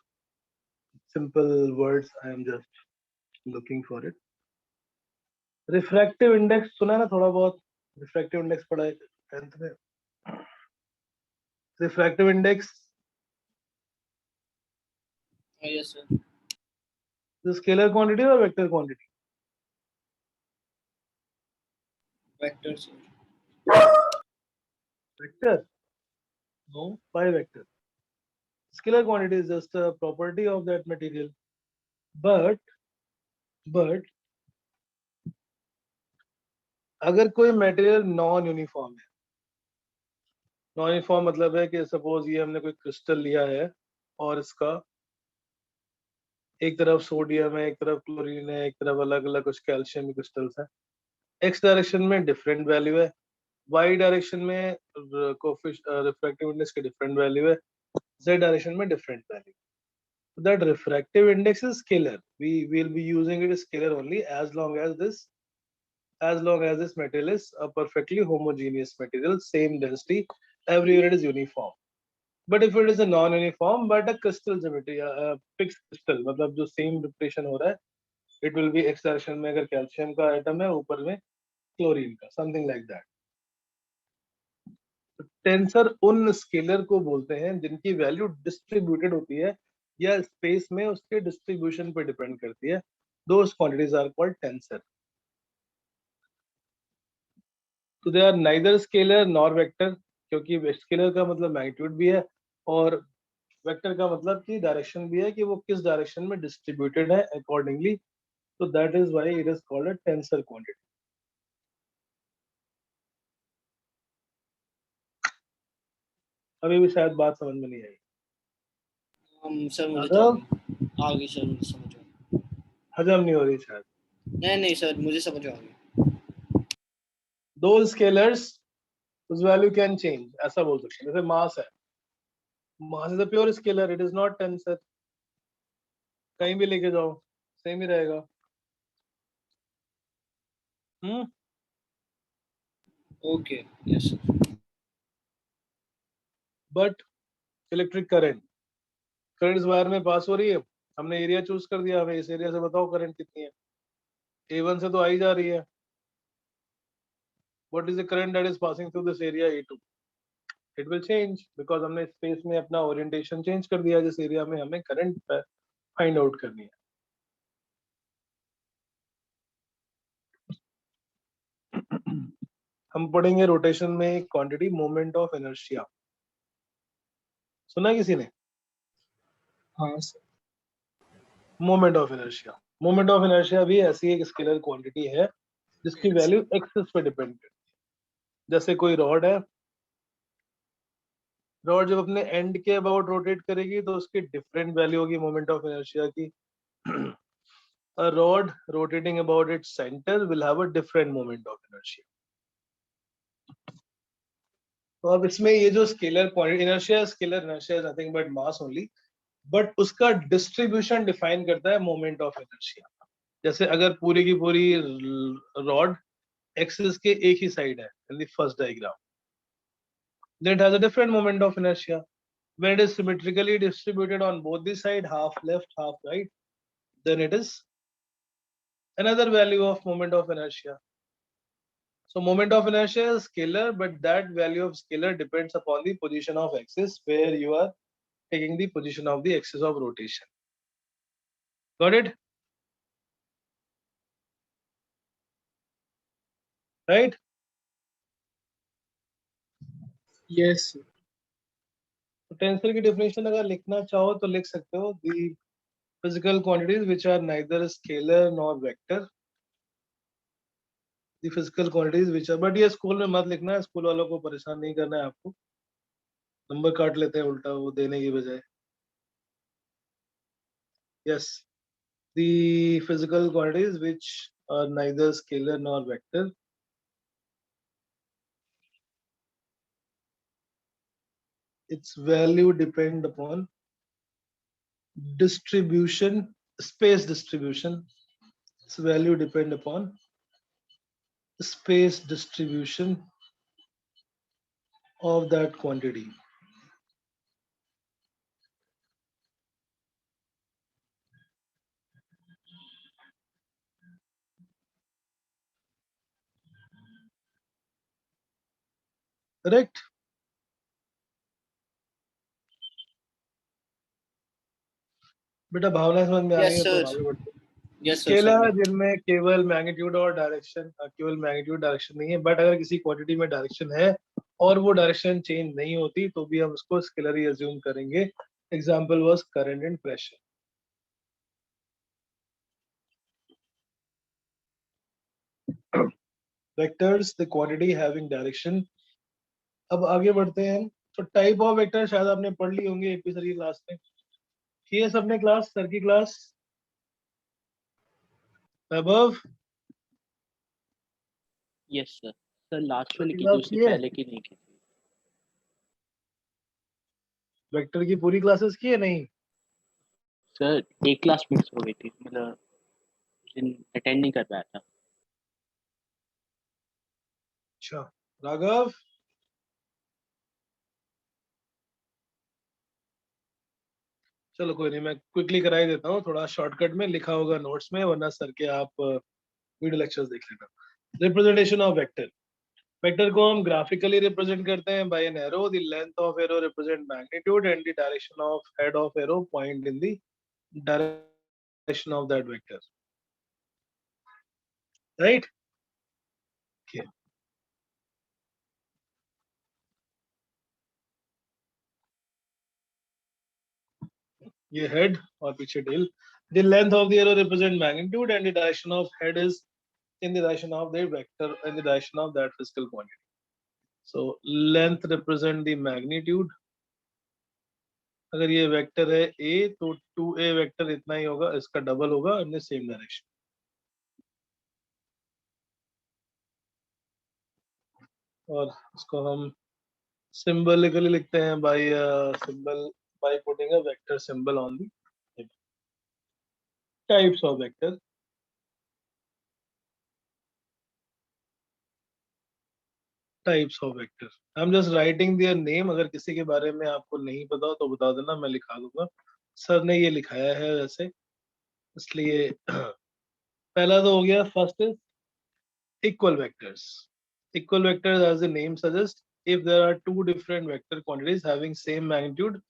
simple words, I am just looking for it. Refractive index सुना है ना थोड़ा बहुत? रिफ्रैक्टिव इंडेक्स पढ़ा है 10th में. Refractive index yes sir. Scalar quantity और vector quantity? Vector sir. Vector? No, why vector? Scalar quantity is just a property of that material. But अगर कोई मटेरियल नॉन यूनिफॉर्म है, नॉन यूनिफॉर्म मतलब है कि सपोज ये हमने कोई क्रिस्टल लिया है और इसका एक तरफ सोडियम है, एक तरफ क्लोरीन है, एक तरफ अलग अलग कुछ कैल्शियम क्रिस्टल्स हैं. एक्स डायरेक्शन में डिफरेंट वैल्यू है, वाई डायरेक्शन में रिफ्रैक्टिव इंडेक्स की डिफरेंट वैल्यू है. z डायरेक्शन में different value. That refractive index is scalar. We will be using it as scalar only as long as this material is a perfectly homogeneous material, same density, everywhere it is uniform. But if it is a non-uniform but a crystal geometry, a fixed crystal, मतलब जो same rotation हो रहा है, it will be x direction में अगर calcium का atom है, ऊपर में क्लोरीन का, something like that. टेंसर उन स्केलर को बोलते हैं जिनकी वैल्यू डिस्ट्रीब्यूटेड होती है या स्पेस में उसके डिस्ट्रीब्यूशन पे डिपेंड करती है. Those quantities are called tensor. So they are neither scalar nor vector, क्योंकि स्केलर का मतलब मैग्नीट्यूड भी है और वेक्टर का मतलब कि डायरेक्शन भी है कि वो किस डायरेक्शन में डिस्ट्रीब्यूटेड है accordingly. So that is why it is called a tensor quantity. अभी भी शायद बात समझ में नहीं आई. सर मुझे तो आ गई सर, मुझे समझ आ गई. हजम नहीं हो रही शायद. नहीं सर, मुझे समझ आ गई. Those scalars whose value can change, ऐसा बोल सकते हैं. जैसे मास है, mass is a pure scalar, it is not tensor. कहीं भी लेके जाओ सेम ही रहेगा. Okay, yes sir. But electric current इस वायर में पास हो रही है, हमने एरिया चूज कर दिया, हमें इस एरिया से बताओ करंट कितनी है. A1 से तो आई जा रही है. What is the current that is passing through this area A2? It will change because हमने स्पेस में अपना ओरिएंटेशन चेंज कर दिया जिस एरिया में हमें करंट फाइंड आउट करनी है. हम पढ़ेंगे रोटेशन में एक क्वांटिटी मोमेंट ऑफ इनर्शिया. सुना किसी ने? हाँ सर. मोमेंट ऑफ इनर्शिया भी ऐसी एक स्केलर क्वांटिटी है जिसकी वैल्यू एक्सिस पे डिपेंड करती है. जैसे कोई रॉड है, रॉड जब अपने एंड के अबाउट रोटेट करेगी तो उसकी डिफरेंट वैल्यू होगी मोमेंट ऑफ इनर्शिया की. A rod rotating about its center will have a different moment of inertia. तो अब इसमें ये जो scalar quantity inertia is nothing but mass only, but उसका डिस्ट्रीब्यूशन डिफाइन करता है मोमेंट ऑफ इनर्शिया. जैसे अगर पूरी की पूरी रॉड एक्सिस के एक ही साइड है in the first diagram, then it has a different moment of inertia. When it is symmetrically distributed on both the side, half left, half right, then it is another value of moment of inertia. So moment of inertia is scalar, but that value of scalar depends upon the position of axis where you are taking the position of the axis of rotation. Got it? Right? Yes sir. तो tensor की definition अगर लिखना चाहो तो लिख सकते हो. The physical quantities which are neither scalar nor vector. The physical quantities which are, but ये स्कूल में मत लिखना है, स्कूल वालों को परेशान नहीं करना है आपको. नंबर काट लेते हैं उल्टा वो देने की बजाय. Yes, the physical quantities which are neither scalar nor vector. Its value depend upon distribution, space distribution. Its value depend upon space distribution of that quantity. Correct? बेटा भावना समझ में आ Yes, गई है तो sir. आगे बढ़ते हैं. Yes sir. स्केलर है जिनमें केवल मैग्नीट्यूड और डायरेक्शन, केवल मैग्नीट्यूड डायरेक्शन नहीं है, बट अगर किसी क्वांटिटी में डायरेक्शन है और वो डायरेक्शन चेंज नहीं होती तो भी हम उसको स्केलर ही अज्यूम करेंगे. Example was current and pressure. Vectors the quantity having direction. अब आगे बढ़ते हैं. तो टाइप ऑफ वेक्टर शायद आपने पढ़ ली होंगे एपी सर की क्लास में. की है सबने क्लास, सर की class above? Yes sir. Sir last में लिखी बात थी, उससे ये है? पहले की नहीं की थी. वेक्टर की पूरी क्लासेस की है नहीं? सर एक क्लास मिस हो गई थी, मतलब अटेंड नहीं कर पाया था। अच्छा राघव, चलो कोई नहीं, मैं क्विकली करा ही देता हूँ, थोड़ा शॉर्टकट में लिखा होगा नोट्स में, वरना सर के आप वीडियो लेक्चर्स देख लेना। Representation of vector. वेक्टर को हम ग्राफिकली रिप्रेजेंट करते हैं by an arrow. The length of arrow represent magnitude and the direction of head of arrow point in the direction of that vector, right? ये head और पीछे tail. The length of the arrow represent magnitude and the direction of head is in the direction of the vector in the direction of that physical quantity. So length represent the magnitude. अगर ये vector है a तो 2a vector इतना ही होगा, इसका double होगा in the same direction. और इसको हम symbolically लिखते हैं by by putting a vector symbol on the image. Types of vector. Types of vector. I'm just writing their name. अगर किसी के बारे में आपको नहीं पता हो तो बता देना, मैं लिखा दूंगा। सर ने ये लिखाया है वैसे, इसलिए पहला तो हो गया, first is equal vectors. Equal vectors, as the name suggests, if there are two different vector quantities having same magnitude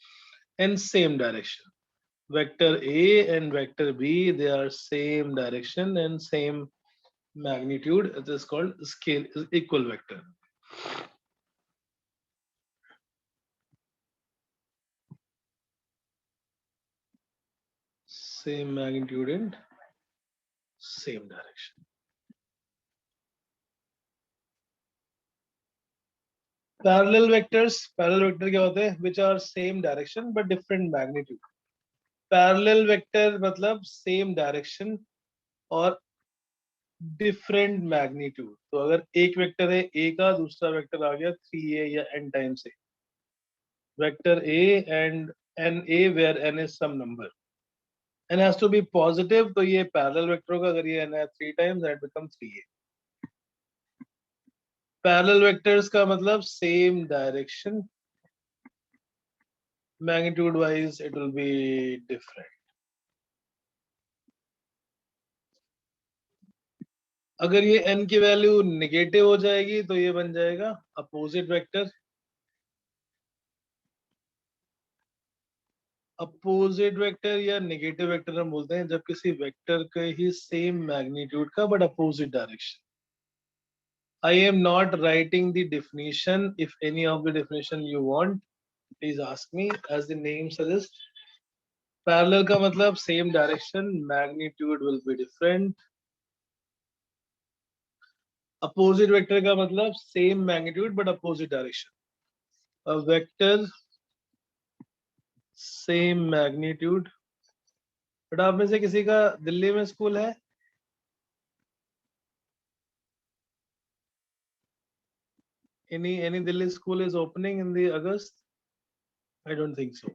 and same direction. Vector A and vector B, they are same direction and same magnitude. It is called scale equal vector. Same magnitude and same direction. Parallel vectors क्या होते हैं? Which are same direction but different magnitude. Parallel vector मतलब same direction और different magnitude. तो अगर एक vector है a का, दूसरा वेक्टर आ गया 3a या n times a. Vector a and na where n is some number. n has to be positive, तो ये parallel vector होगा. अगर ये n है 3 times, that becomes 3a. Parallel vectors का मतलब same direction, magnitude wise it will be different. अगर ये n की वैल्यू नेगेटिव हो जाएगी तो ये बन जाएगा अपोजिट वेक्टर. अपोजिट वेक्टर या नेगेटिव वेक्टर हम बोलते हैं जब किसी वेक्टर के ही सेम मैग्नीट्यूड का but opposite direction. I am not writing the definition. If any of the definition you want, please ask me. As the name suggests, parallel का मतलब same direction, magnitude will be different. Opposite vector का मतलब same magnitude but opposite direction. A vector same magnitude. But आप में से किसी का दिल्ली में स्कूल है? Any Delhi school is opening in the August? I don't think so.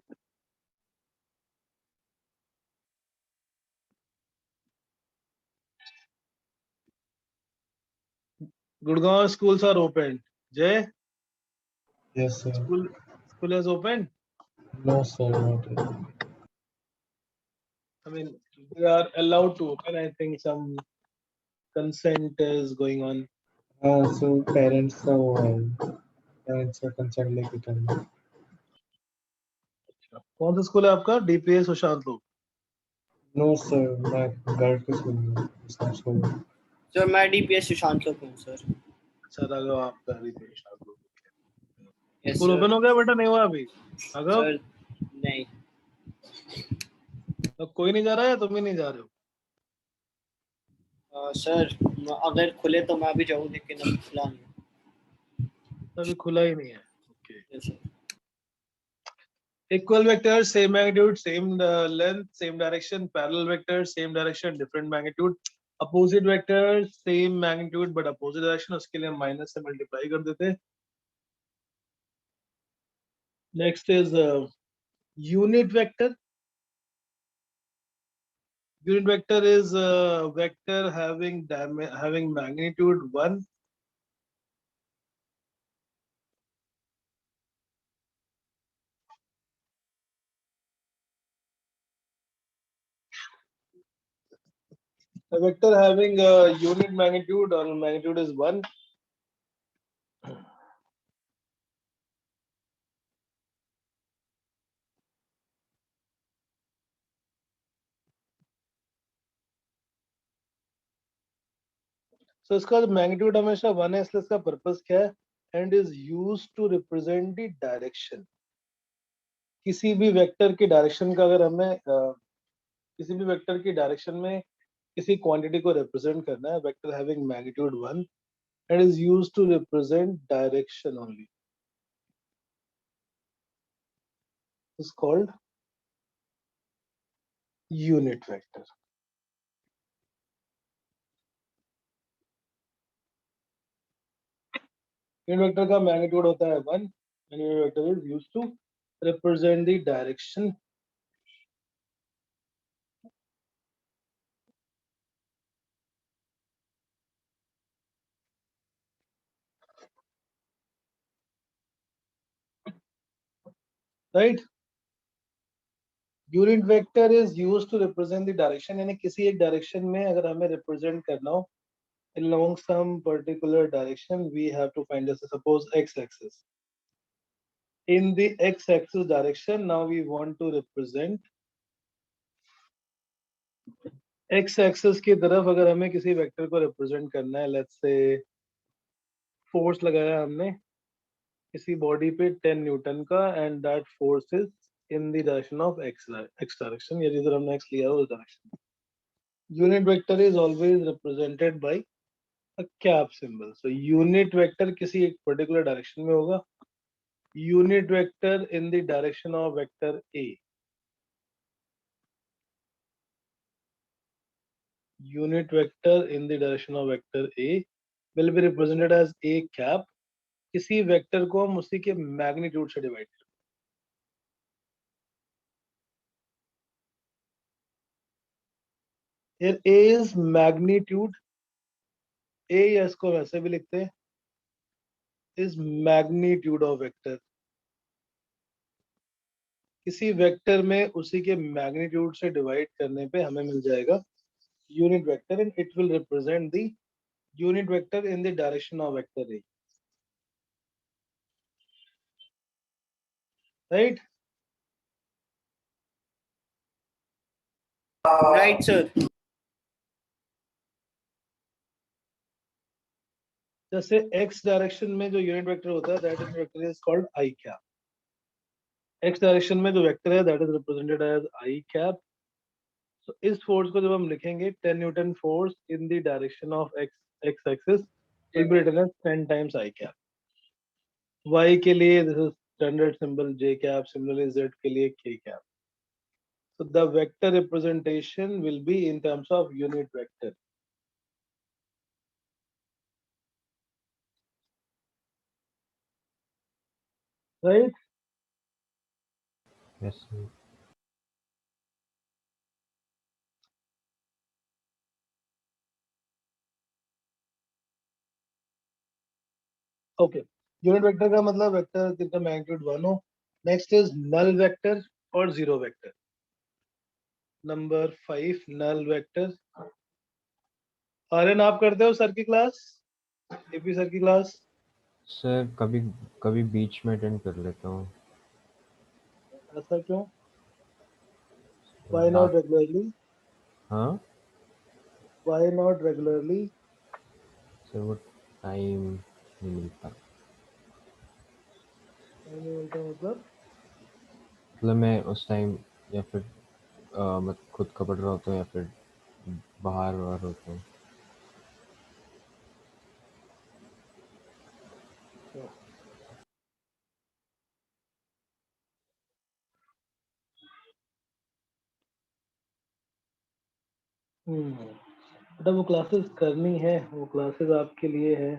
Gurgaon schools are open. Jay? Yes, sir. School is open? No, sir, not yet. I mean, they are allowed to open. I think some consent is going on. So parents का consent लेके करना. कौन सा school है आपका? DPS Sushant लोग? No, sir, मैं girl के स्कूल में, इस्लाम स्कूल में. सर मैं डीपीएस सुशांत लोग हूँ सर. अच्छा राघव, आपका DPS सुशांत लोग. Yes, school sir. ओपन हो गया बेटा? नहीं हुआ अभी? राघव सर नहीं. तो कोई नहीं जा रहा है, तुम ही नहीं जा रहे हो? सर अगर खुले तो मैं भी जाऊँ, लेकिन अभी खुला नहीं. अभी खुला ही नहीं है. Okay. Yes, sir. Equal vectors, same magnitude, same length, same direction. Parallel vectors, same direction, different magnitude. Opposite vectors, same magnitude but opposite direction. उसके लिए हम माइनस से मल्टीप्लाई कर देते हैं. Next is unit vector. Unit vector is a vector having magnitude 1. A vector having a unit magnitude or magnitude is 1. So इसका magnitude हमेशा 1 है, इसलिए इसका purpose क्या है? And is used to represent the direction. किसी भी वेक्टर की डायरेक्शन का अगर हमें किसी भी वेक्टर की डायरेक्शन में किसी क्वांटिटी को रिप्रेजेंट करना है, vector having magnitude 1 and is used to represent direction only. Is called unit vector. Unit vector का मैग्नीट्यूड होता है 1 and unit vector is used to represent the direction. Right? Unit vector is used to represent the direction. यानी किसी एक direction में अगर हमें represent करना हो along some particular direction, we have to find this. Suppose x-axis. In the x-axis direction, now we want to represent x-axis की तरफ अगर हमें किसी वेक्टर को रिप्रेजेंट करना है, let's say फोर्स लगाया हमने किसी बॉडी पे 10 न्यूटन का and that force is in the direction of x direction, या जिधर हमने x लिया हो उस direction. Unit vector is always represented by a cap symbol. So unit vector किसी एक particular direction में होगा. Unit vector in the direction of vector A. Unit vector in the direction of vector A will be represented as A cap. किसी vector को हम उसी के magnitude से डिवाइड करें. Here A is magnitude. A या इसको वैसे भी लिखते हैं is magnitude of vector. किसी वेक्टर में उसी के मैग्नीट्यूड से डिवाइड करने पे हमें मिल जाएगा unit vector and it will represent the unit vector in the direction of vector A. Right? Right, sir. जैसे x डायरेक्शन में जो यूनिट वेक्टर होता है that unit vector is called I cap. x direction में जो vector है that is represented as I cap. So इस force को जब हम लिखेंगे 10 Newton force in the direction of x axis will be written as 10 times I cap. y के लिए this is standard symbol j cap. Similarly z के लिए k cap. So the vector representation will be in terms of unit vector. Right? Yes, sir. Okay. Unit vector का मतलब vector कितना magnitude 1 हो. Next is null vector और zero vector. Number 5 null vector. Aryan आप करते हो सर की class? AP sir की क्लास? सर कभी कभी बीच में अटेंड कर लेता हूँ. ऐसा क्यों? Why not regularly? हाँ Why not regularly? सर वो टाइम नहीं मिलता. नहीं मिलता मतलब मैं उस टाइम या फिर मैं खुद का पढ़ रहा होता हूँ या फिर बाहर होता हूँ. बेटा वो क्लासेस करनी है, वो क्लासेस आपके लिए है.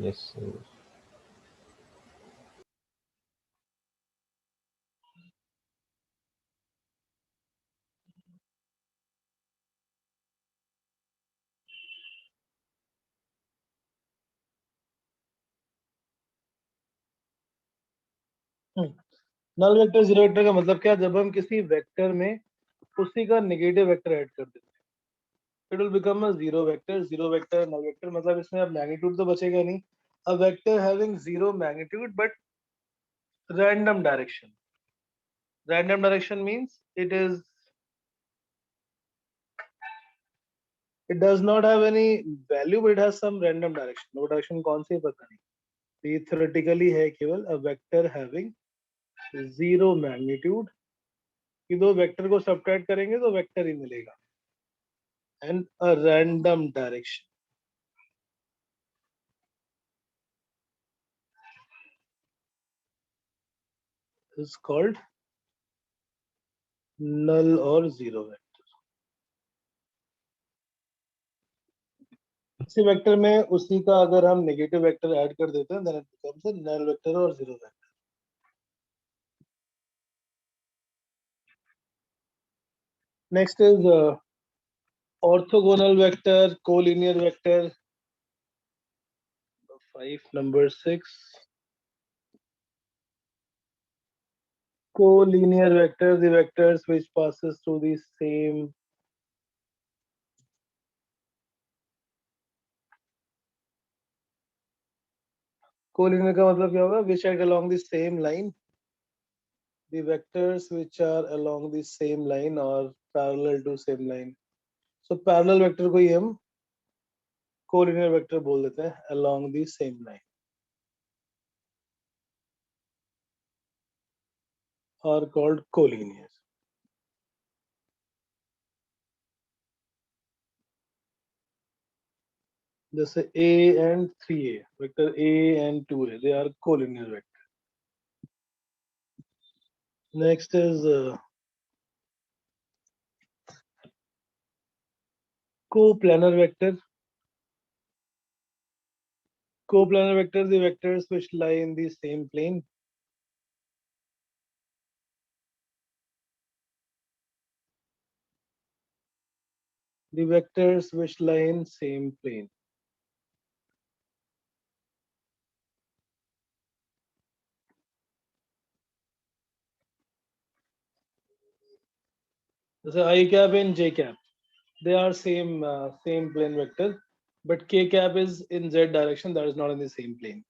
Yes sir. Null vector zero vector का मतलब क्या? जब हम किसी वेक्टर में उसी का नेगेटिव वेक्टर ऐड कर देते हैं, it will become a zero vector. Zero vector null vector मतलब इसमें अब मैग्नीट्यूड तो बचेगा नहीं. A vector having zero magnitude but random direction. Random direction means it does not have any value but it has some random direction. वो direction कौन सी है पता नहीं. तो ये theoretically है केवल a vector having zero magnitude. कि दो वेक्टर को सब्ट्रैक्ट करेंगे तो वेक्टर ही मिलेगा. And a random direction is called null or zero vector. इसी वेक्टर में उसी का अगर हम नेगेटिव वेक्टर ऐड कर देते हैं then it becomes a null vector or zero vector. Next is orthogonal vector, collinear vector. 5 number 6. Collinear vectors, the vectors which passes through the same collinear का मतलब क्या होगा? Which act along the same line. The vectors which are along the same line or parallel to same line. So parallel vector को ही हम collinear vector बोल देते हैं along the same line. Are called collinear. जैसे A and 3A, vector A and 2A, they are collinear vector. Next is coplanar vector. Coplanar vectors, the vectors which lie in the same plane. The vectors which lie in same plane. जैसे I cap and J cap, they are same plane vector, but K cap is in Z direction, that is not in the same plane.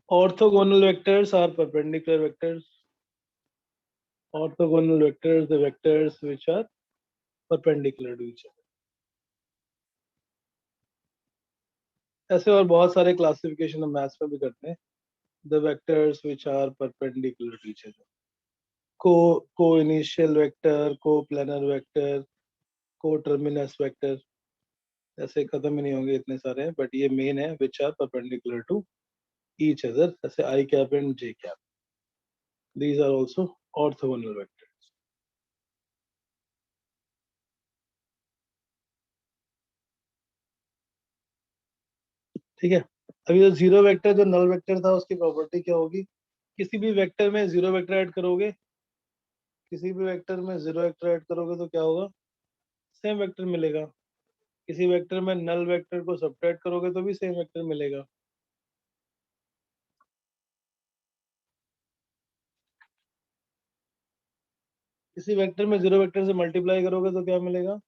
Orthogonal vectors are perpendicular vectors. Orthogonal vectors, the vectors which are perpendicular to each other. ऐसे और बहुत सारे classification हम maths में भी करते हैं. The vectors which are perpendicular to each other. Co-initial vector, coplanar vector, co-terminus vector. ऐसे खत्म ही नहीं होंगे इतने सारे हैं, but ये main है which are perpendicular to each other. जैसे I cap and J cap. These are also orthogonal vectors. ठीक है. अभी जो जीरो वेक्टर जो नल वेक्टर था उसकी प्रॉपर्टी क्या होगी? किसी भी वेक्टर में जीरो वेक्टर ऐड करोगे, किसी भी वेक्टर में जीरो वेक्टर ऐड करोगे तो क्या होगा? सेम वेक्टर मिलेगा. किसी वेक्टर में नल वेक्टर को सब्ट्रैक्ट करोगे तो भी सेम वेक्टर मिलेगा. किसी वेक्टर में जीरो वेक्टर से मल्टीप्लाई करोगे तो क्या मिलेगा?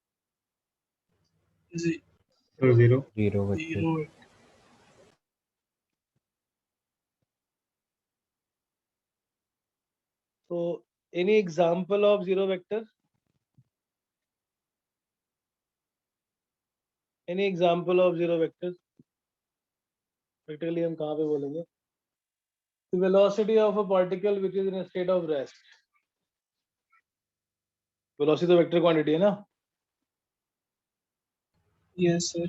zero. Zero vector. Zero. So any example of zero vector? Any example of zero vector? Practically हम कहाँ पे बोलेंगे? The velocity of a particle which is in a state of rest. Velocity तो वेक्टर क्वांटिटी है ना? Yes, sir.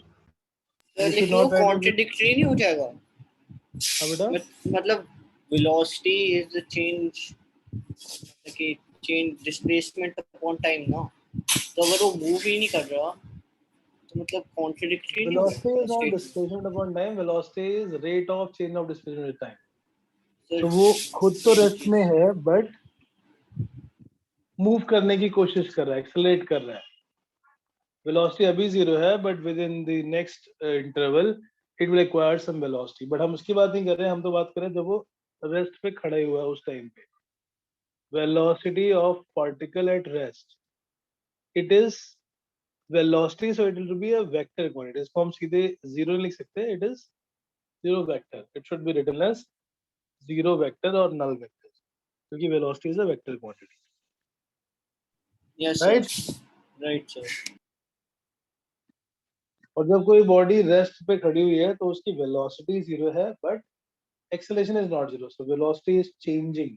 You should लेकिन वो not try to- contradictory नहीं हो जाएगा? हाँ बेटा. मतलब velocity is the change, like change displacement upon time ना. तो अगर वो मूव ही नहीं कर रहा तो मतलब कॉन्ट्रडिक्टरी नहीं Velocity is not होगा. displacement upon time. Velocity is rate of change of displacement with time. So तो वो खुद तो रेस्ट में है बट मूव करने की कोशिश कर रहा है, एक्सेलरेट कर रहा है. वेलोसिटी अभी जीरो है but with in the next interval it will acquire some velocity, but हम उसकी बात नहीं कर रहे हैं, हम तो बात कर रहे हैं जब वो रेस्ट पे खड़ा ही हुआ है उस टाइम पे. Velocity of particle at rest, it is velocity, so it will be a vector quantity. इसको हम सीधे zero नहीं लिख सकते, it is zero vector. It should be written as zero vector or null vector, क्योंकि velocity is a vector quantity. Yes, Right? sir. Right, sir. और जब कोई बॉडी रेस्ट पे खड़ी हुई है तो उसकी वेलोसिटी जीरो है, but acceleration is not zero, so velocity is changing.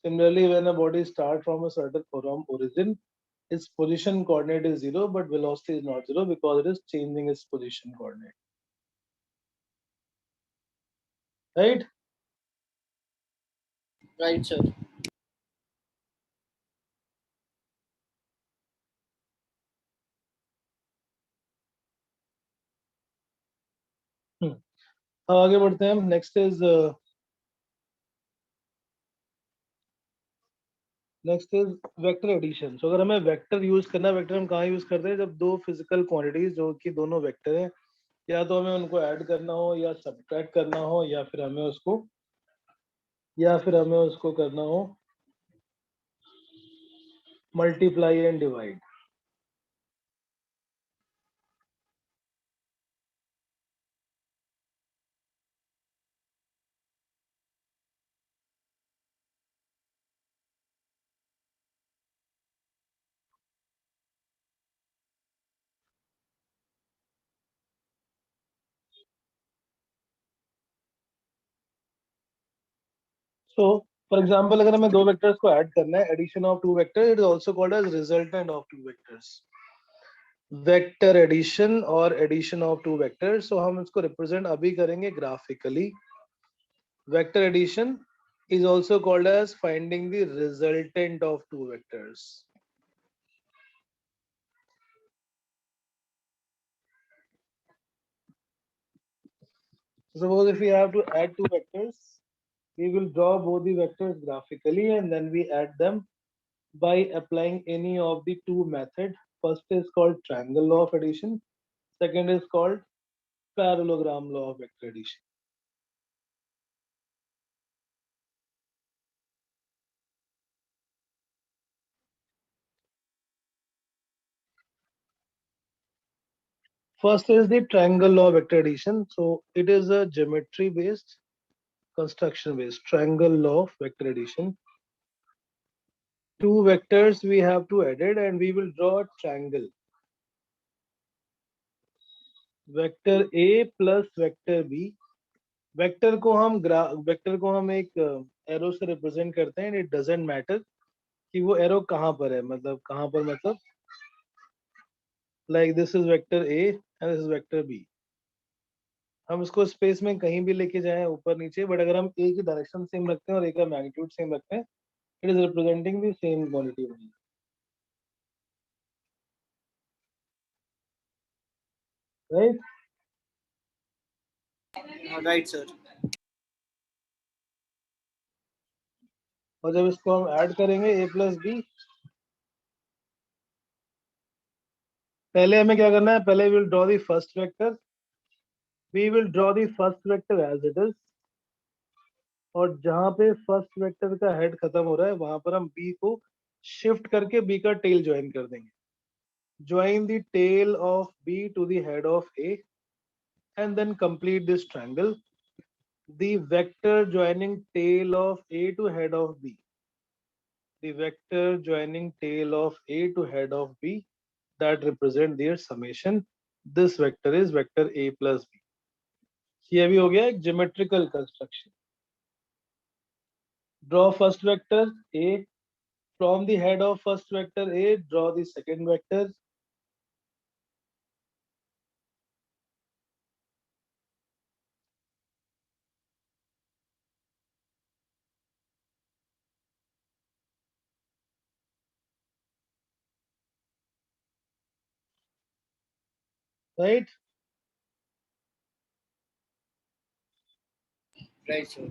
Similarly, when a body starts from a certain from origin, its position coordinate is zero, but velocity is not zero because it is changing its position coordinate. Right? Right, sir. अब आगे बढ़ते हैं. Next is vector addition. So अगर हमें vector use करना है, vector हम कहाँ यूज करते हैं? जब दो फिजिकल क्वांटिटीज जो कि दोनों वेक्टर हैं, या तो हमें उनको ऐड करना हो या सब्ट्रैक्ट करना हो, या फिर हमें उसको करना हो multiply and divide. So, for example, अगर हमें दो वेक्टर्स को ऐड करना है, addition of two vector, it is also called as resultant of two vectors. Vector addition और addition of two vectors. So हम इसको रिप्रेजेंट अभी करेंगे graphically. Vector addition is also called as finding the resultant of two vectors. Suppose if we have to add two vectors, we will draw both the vectors graphically and then we add them by applying any of the two methods. First is called triangle law of addition. Second is called parallelogram law of vector addition. First is the triangle law of vector addition. So it is a geometry based, construction based triangle law of vector addition. Two vectors we have to edit and we will draw a triangle. Vector A plus vector B. Vector को हम एक arrow से represent करते हैं. It doesn't matter कि वो arrow कहाँ पर है, मतलब कहाँ पर, मतलब like this is vector A and this is vector B. हम इसको स्पेस में कहीं भी लेके जाएं, ऊपर नीचे, बट अगर हम ए की डायरेक्शन सेम रखते हैं और ए का मैग्नीट्यूड सेम रखते हैं, it is representing the same quantity. Right? Right, sir. और जब इसको हम ऐड करेंगे ए प्लस बी, पहले हमें क्या करना है? पहले will draw the first vector. We will draw the first vector as it is, और जहां पे फर्स्ट वेक्टर का हेड खत्म हो रहा है वहां पर हम बी को शिफ्ट करके बी का टेल ज्वाइन कर देंगे. Join the tail of B to the head of A and then complete this triangle. The vector joining tail of A to head of B, the vector joining tail of A to head of B that represent their summation. This vector is vector A plus B. ये भी हो गया एक geometrical construction. Draw first vector A. From the head of first vector A, draw the second vector. Right? Right, sir.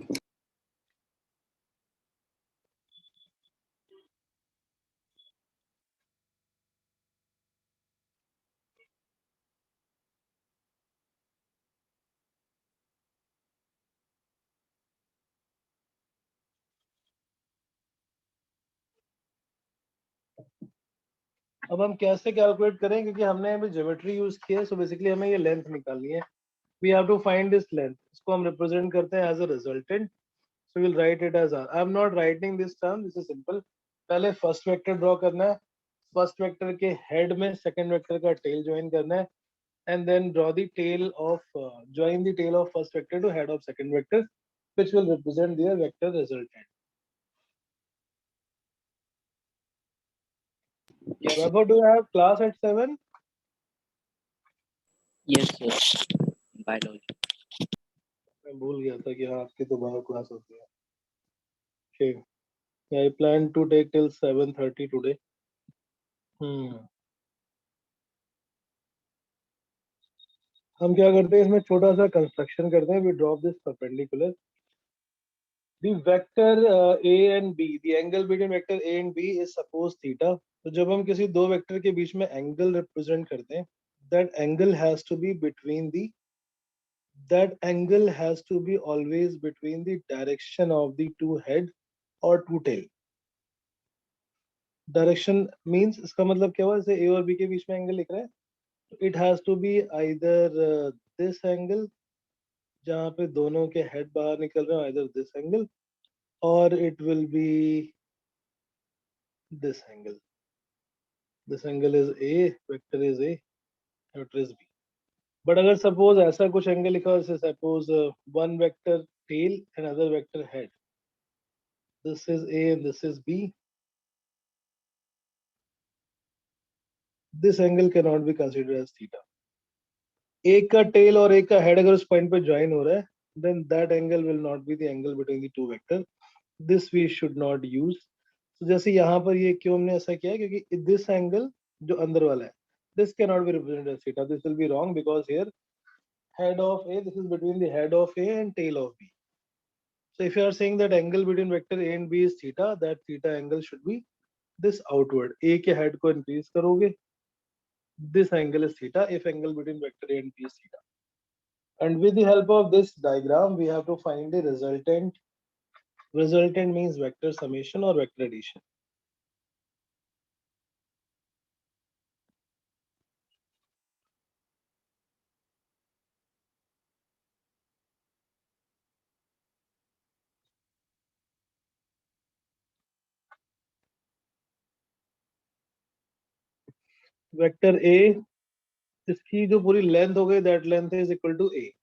अब हम कैसे calculate करें, क्योंकि हमने अभी ज्योमेट्री यूज की है, सो बेसिकली हमें ये लेंथ निकालनी है. We have to find this length. इसको हम रिप्रेजेंट करते हैं as a resultant. So will write it as R. I am not writing this term, this is simple. पहले फर्स्ट वेक्टर ड्रॉ करना है. फर्स्ट वेक्टर के हेड में second vector का टेल ज्वाइन करना है, and then draw the tail of join the tail of first vector to head of second vector, which will represent their vector resultant. Yes. Vaibhav, do you have class at 7? Yes, sir. Biology. मैं भूल गया था कि हाँ आपकी तो bio class होती है. Okay. I plan to take till 7:30 today. हम क्या करते हैं, इसमें छोटा सा कंस्ट्रक्शन करते हैं. We drop this perpendicular. The vector A and B, the angle between vector A and B is suppose theta. तो जब हम किसी दो वेक्टर के बीच में एंगल रिप्रेजेंट करते हैं, that angle has to be between the that angle has to be always between the direction of the two head or two tail. Direction means इसका मतलब क्या हुआ, जैसे A और B के बीच में एंगल लिख रहे हैं, it has to be either this angle जहाँ पे दोनों के हेड बाहर निकल रहे हैं, either this angle, or it will be this angle. This angle is A, vector is A, vector is B. But अगर suppose ऐसा कुछ एंगल लिखा हो, जैसे suppose one vector tail and other vector head. This is A and this is B. This angle cannot be considered as theta. एक का tail और एक का head अगर उस point पे join हो रहा है, then that angle will not be the angle between the two vectors. This we should not use. So जैसे यहाँ पर ये क्यों हमने ऐसा किया है, क्योंकि this angle जो अंदर वाला है, this cannot be represented as theta. This will be wrong because here head of A, this is between the head of A and tail of B. So if you are saying that angle between vector A and B is theta, that theta angle should be this outward. A के head को increase करोगे, this angle is theta if angle between vector A and B is theta. And with the help of this diagram, we have to find the resultant. Resultant means vector summation or vector addition. Vector A, इसकी जो पूरी length हो गई, that length is equal to A.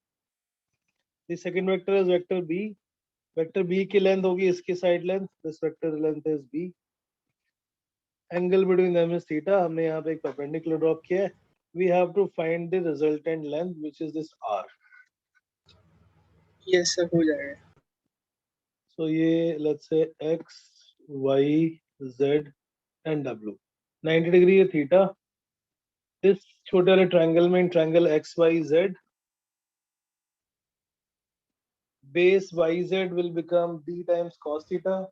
The second vector is vector B. Vector B की length होगी इसकी side length. This vector length is B. Angle between them is theta. हमने यहाँ पे एक perpendicular drop किया है. We have to find the resultant length, which is this R. Yes sir, हो जाएगा. So ये let's say X, Y, Z and W. 90 degree है theta. This छोटे वाले triangle में triangle X, Y, Z. Base YZ will become D times cos theta.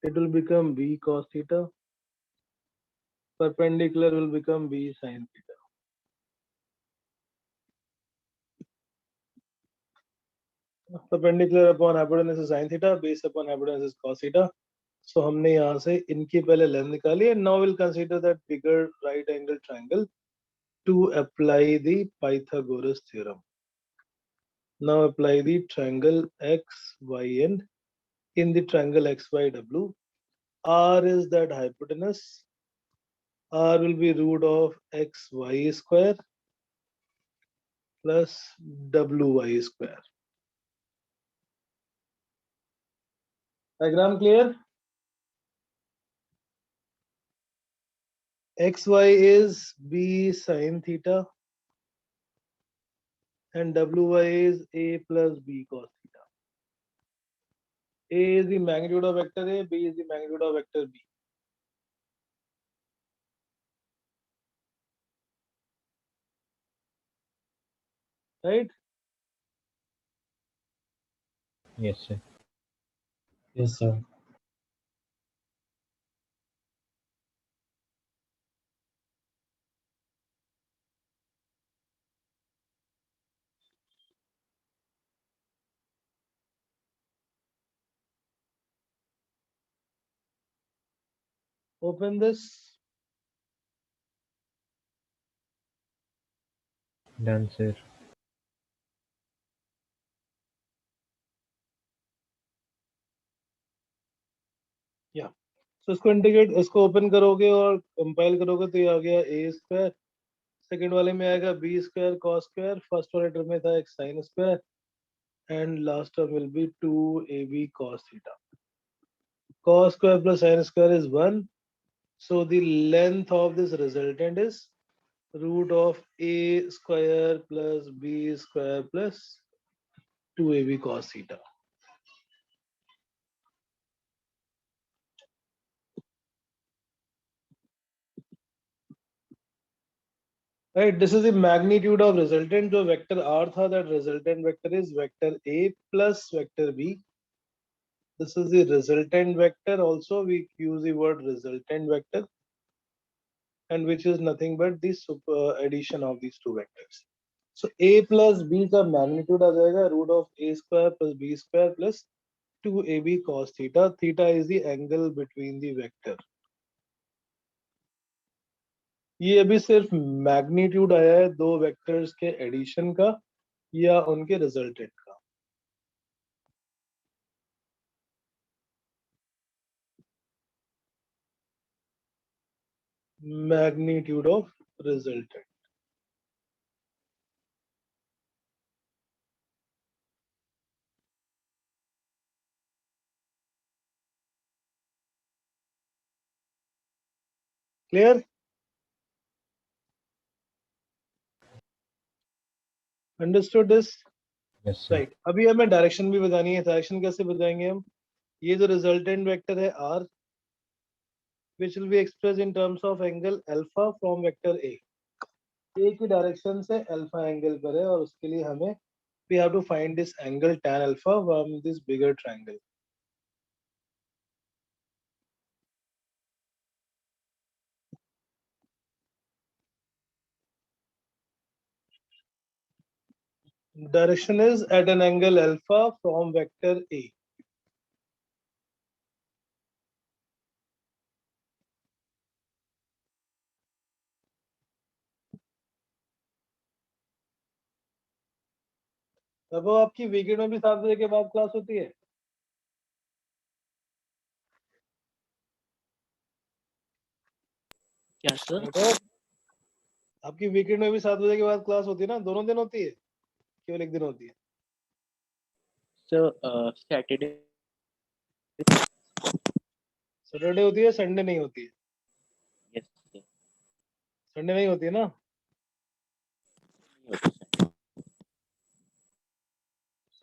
It will become B cos theta. Perpendicular will become B sin theta. Perpendicular upon hypotenuse is sin theta, base upon hypotenuse is cos theta. So हमने यहाँ से इनकी पहले length निकाली है. Now we'll consider that bigger right angle triangle to apply the Pythagoras theorem. Now apply the triangle X, Y, and in the triangle XYW, R is that hypotenuse. R will be root of XY square plus WY square. Diagram clear? XY is B sin theta and WY is A plus B cos theta. A is the magnitude of vector A, B is the magnitude of vector B. Right? Yes, sir. Yes, sir. Open this. Done, sir. So इसको integrate, इसको open करोगे और compile करोगे तो ये आ गया ए square, second वाले में आएगा B square cos square, first वाले टर्म में था एक sine square, and last term will be 2ab cos theta. Cos square plus sin square is 1. So the length of this resultant is root of a square plus b square plus 2ab cos theta. Right, this is the magnitude of resultant. जो vector r था, that resultant vector is vector a plus vector b. This is the resultant vector. Also, we use the word resultant vector, and which is nothing but the addition of these two vectors. So a plus b का magnitude आ जाएगा root of a square plus b square plus 2ab cos theta. Theta is the angle between the vector. ये अभी सिर्फ magnitude आया है दो vectors के addition का या उनके रिजल्टेंट का. Magnitude of resultant. Clear? Understood this? Yes, sir. Right. अभी हमें डायरेक्शन भी बतानी है. डायरेक्शन कैसे बताएंगे हम? ये जो रिजल्टेंट वेक्टर है r, which will be expressed in terms of angle alpha from vector a. a की डायरेक्शन से अल्फा एंगल पर है और उसके लिए हमें we have to find this angle tan alpha from this bigger triangle. Direction is at an angle alpha from vector a. अब वो आपकी वीकेंड में भी 7 बजे के बाद क्लास होती है? क्या सर? तो आपकी वीकेंड में भी 7 बजे के बाद क्लास होती है ना? दोनों दिन होती है, केवल एक दिन होती है? सर सैटरडे सैटरडे होती है, संडे नहीं होती है? Yes sir. संडे नहीं होती है ना?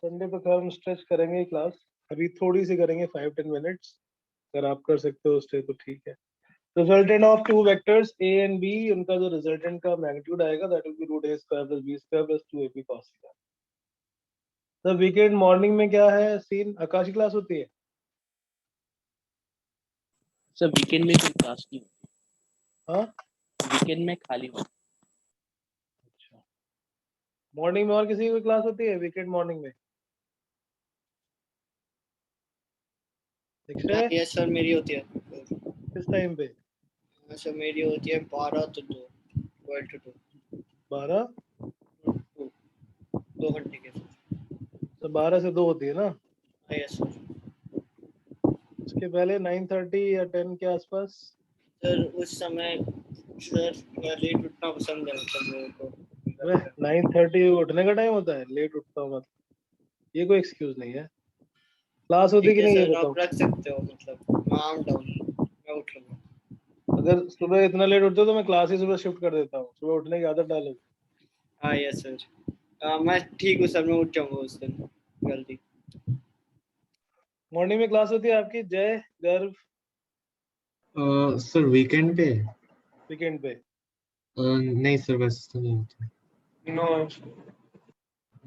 संडे पे हम स्ट्रेच करेंगे क्लास, अभी थोड़ी सी करेंगे 5-10 मिनट्स. अगर आप कर सकते हो उससे तो ठीक है. Resultant of two vectors a and b, उनका जो रिजल्टेंट का मैग्नीट्यूड आएगा that will be root a square plus b square plus 2ab cos theta. तो वीकेंड मॉर्निंग में क्या है सीन? आकाश की क्लास होती है? सर वीकेंड में कोई क्लास नहीं होती. हाँ, वीकेंड में खाली होती. अच्छा. मॉर्निंग में और किसी की कोई क्लास होती है वीकेंड मॉर्निंग में? दीक्षित, यस सर मेरी होती है. किस टाइम पे? सर मेरी होती है 12 to 2, 12 to 2, 12? 2 घंटे के. तो 12 से 2 होती है ना? Yes sir. उसके पहले 9:30 या 10 के आसपास? सर उस समय सर लेट उठना पसंद है मतलब मेरे को. 9:30 उठने का टाइम होता है? लेट उठता हूँ मत, ये कोई एक्सक्यूज नहीं है. क्लास होती ठीक कि है नहीं है सर, बताओ. आप रख सकते हो मतलब. काम डाउन मैं उठ लूंगा. अगर सुबह इतना लेट उठते हो तो मैं क्लास ही सुबह शिफ्ट कर देता हूँ. सुबह उठने की आदत डालो. हाँ यस सर. मैं ठीक हूँ सर, मैं उठ जाऊंगा उस दिन जल्दी. मॉर्निंग में क्लास होती है आपकी जय, गर्व? सर वीकेंड पे? वीकेंड पे? नहीं सर, वैसे तो नहीं होती. No,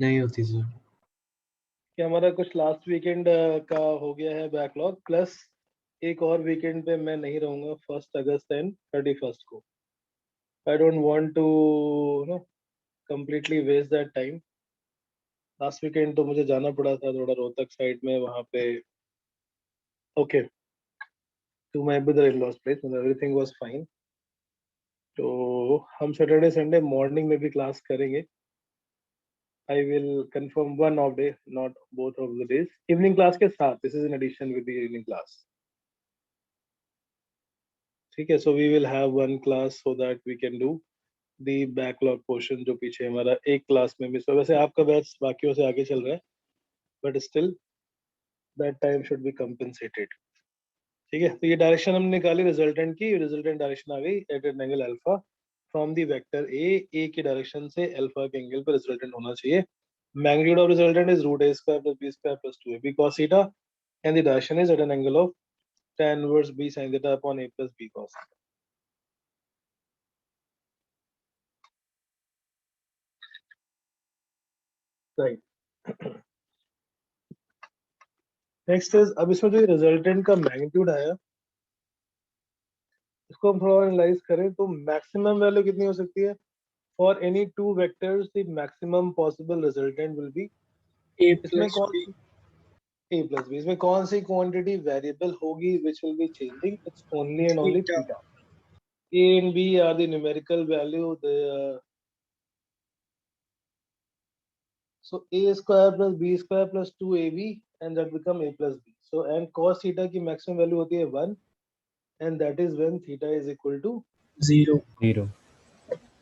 नहीं होती सर. कि हमारा कुछ लास्ट वीकेंड का हो गया है बैकलॉग, प्लस एक और वीकेंड पे मैं नहीं रहूंगा 1 अगस्त एंड 31 को. I don't want to no completely waste that time. Last weekend तो मुझे जाना पड़ा था थोड़ा रोहतक साइड में, वहां पे. Okay, to my brother-in-law's place. Everything was fine. तो हम सैटरडे संडे मॉर्निंग में भी क्लास करेंगे. I will confirm one of day, not both of the days. Evening class के साथ. This is in addition with the evening class. ठीक है. So we will have one class so that we can do the backlog portion जो पीछे हमारा एक class में miss हुआ. वैसे आपका बैच बाकियों से आगे चल रहा है, but still that time should be compensated. ठीक है. तो ये डायरेक्शन हमने निकाली रिजल्टेंट की. रिजल्टेंट डायरेक्शन आ गई at an angle alpha from the vector A की डायरेक्शन से अल्फा के एंगल पर रिजल्टेंट होना चाहिए. Magnitude of resultant is root A square plus B square plus 2ab cos theta and the direction is at an angle of tan inverse b sin theta upon a plus b cos theta. Right. Next is, अब इसमें जो resultant का magnitude आया इसको हम थोड़ा analyse करें तो मैक्सिमम वैल्यू कितनी हो सकती है for any two vectors. The maximum possible resultant will be A इसमें plus कौन B. सी a plus b, इसमें कौन सी क्वांटिटी वेरिएबल होगी which will be changing? It's only and only Theta. theta. A and b are the numerical value. So a square plus b square plus 2ab and that become a plus b. So and cos theta की maximum value होती है 1 and that is when theta is equal to 0. 0.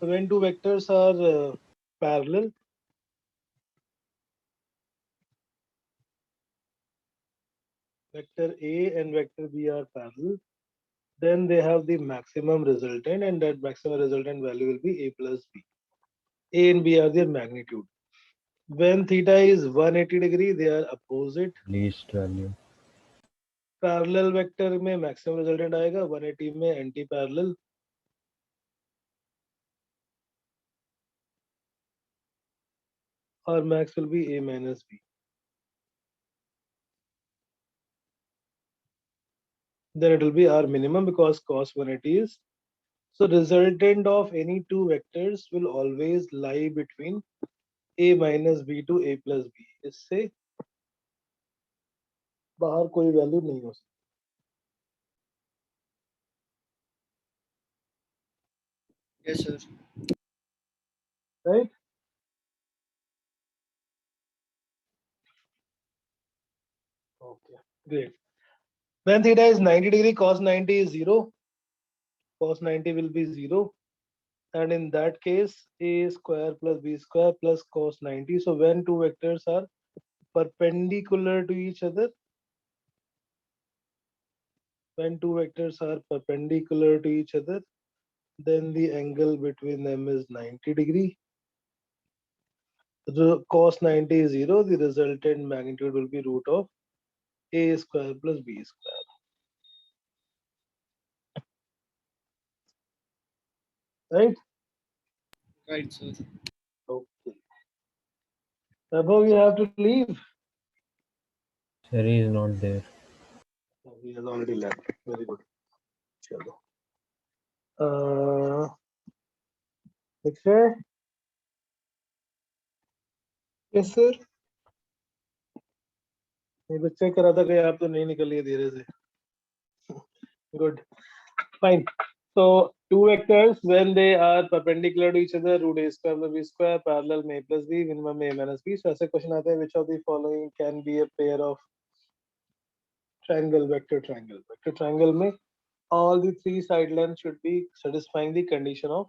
so when two vectors are parallel, vector a and vector b are parallel, then they have the maximum resultant and that maximum resultant value will be a plus b. A and b are their magnitude. When theta is 180 degree, they are opposite. Least value. Parallel vector में maximum resultant आएगा, 180 में anti parallel. Our max will be a minus b. Then it will be our minimum because cos 180 is. So resultant of any two vectors will always lie between a minus b to a plus b. इससे बाहर कोई value नहीं हो सकती. Yes, sir. Right? Okay, great. When theta is 90 degree, cos 90 is 0. Cos 90 will be 0. And in that case, a square plus b square plus cos 90. So when two vectors are perpendicular to each other, when two vectors are perpendicular to each other, then the angle between them is 90 degree. The cos 90 is 0. The resultant magnitude will be root of a square plus b square. Right? Right, sir. Okay. Above you have to leave. Sir, he is not there. He has already left. Very good. Chalo. Dikshay? Yes, sir. ये बच्चे करा था कि आप तो नहीं निकलिए धीरे से. Good. Fine. So two vectors when they are perpendicular to each other, root a square plus b square, parallel में a plus b, minimum में a minus b. So ऐसे क्वेश्चन आते हैं which of the following can be a pair of triangle, vector triangle. Vector triangle में all the three side lengths should be satisfying the condition of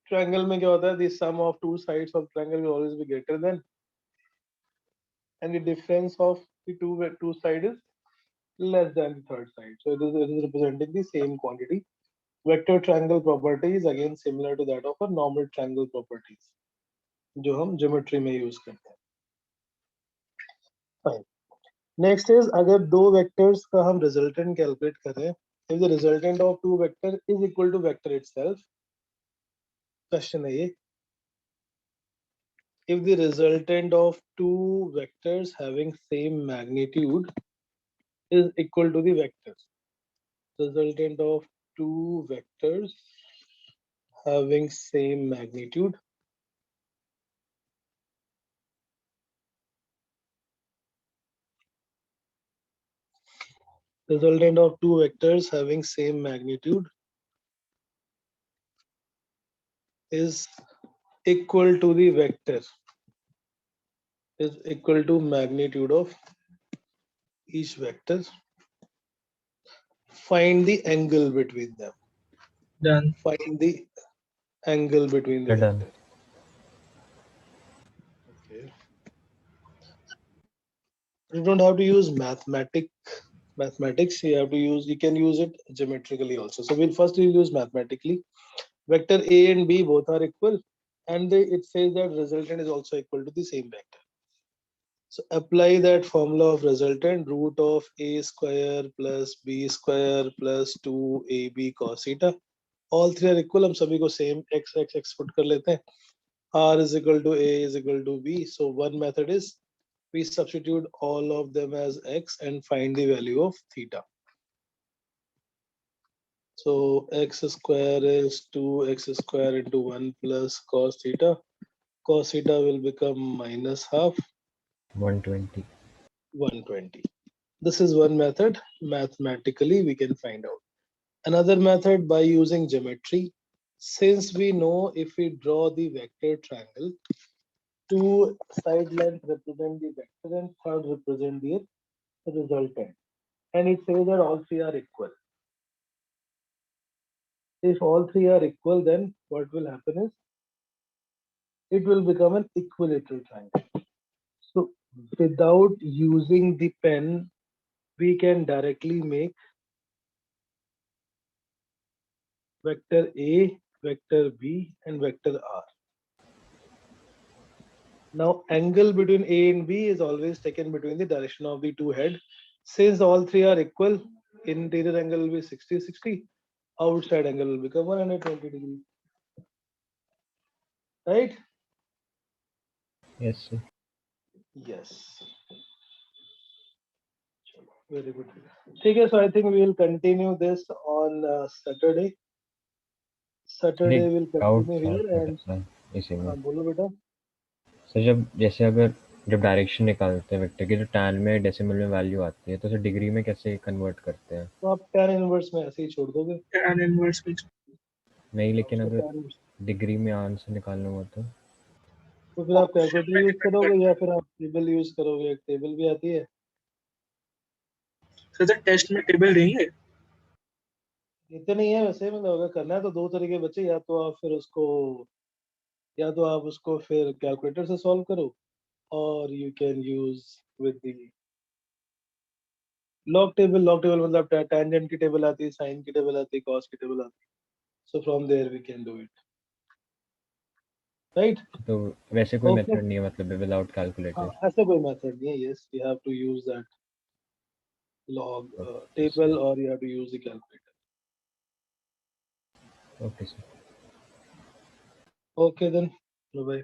triangle. में क्या होता है? The sum of two sides of triangle will always be greater than, and the difference of the two sides is less than the third side. So it is representing the same quantity. Vector triangle property is again similar to that of a normal triangle properties, जो हम geometry में use करते हैं. Fine. Next is अगर दो vectors का हम resultant calculate करें, if the resultant of two vector is equal to vector itself, question है ये. If the resultant of two vectors having same magnitude is equal to the vectors, resultant of two vectors having same magnitude Resultant of two vectors having same magnitude is equal to the vector is equal to magnitude of each vector. Find the angle between them. Done. Find the angle between the We're done. vectors. Okay. You don't have to use mathematics. You can use it geometrically also. So we'll use mathematically. Vector A and B both are equal, and it says that resultant is also equal to the same vector. So apply that formula of resultant, root of a square plus b square plus 2ab cos theta. All three are equal. हम सभी को same x put कर लेते हैं. R is equal to a is equal to b. So one method is we substitute all of them as x and find the value of theta. So x square is 2x square into 1 plus cos theta. Cos theta will become minus half 120. 120. This is one method. Mathematically, we can find out. Another method by using geometry. Since we know if we draw the vector triangle, two side lengths represent the vector and third represent the resultant. And it says that all three are equal. If all three are equal, then what will happen is it will become an equilateral triangle. So without using the pen, we can directly make vector A, vector B, and vector R. Now angle between A and B is always taken between the direction of the two heads. Since all three are equal, interior angle will be 60-60, outside angle will become 120 degrees. Right? Yes, sir. Yes. Very good. Okay, so I think we will continue this on Saturday. Saturday we'll doubt continue था here and थोड़ा सा इसी में. बोलो बेटा. Sir जब direction निकालते हैं वेक्टर की, तो tan में डेसिमल में वैल्यू आती है, तो सर डिग्री में कैसे कन्वर्ट करते हैं? तो आप tan इनवर्स में ऐसे ही छोड़ दोगे. Tan inverse में नहीं, लेकिन तो अगर tan- डिग्री में आंसर निकालना हुआ तो फिर आप कैलकुलेटर यूज करोगे या फिर आप टेबल यूज करोगे. एक टेबल भी आती है. सर टेस्ट में टेबल देंगे. देते नहीं है वैसे. मतलब अगर करना है तो दो तरीके बचे. या तो आप उसको फिर कैलकुलेटर से सॉल्व करो, और you can use with the log table. Log table मतलब टेंजेंट की टेबल आती है, साइन की टेबल आती है, कॉस की टेबल आती है. So from there we can do it. Right? तो वैसे कोई Okay. मेथड नहीं है मतलब विदाउट कैलकुलेटर? ऐसा कोई मेथड नहीं है. Yes, you have to use that log table or you have to use the calculator. Okay sir. Okay then. Bye.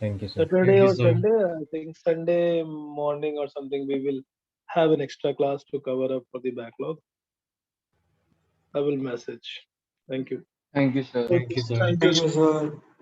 Thank you sir. Saturday Thank you, or sir. Sunday, I think Sunday morning or something, we will have an extra class to cover up for the backlog. I will message. Thank you. Thank you, sir. Thank you, sir. Thank you, sir. sir.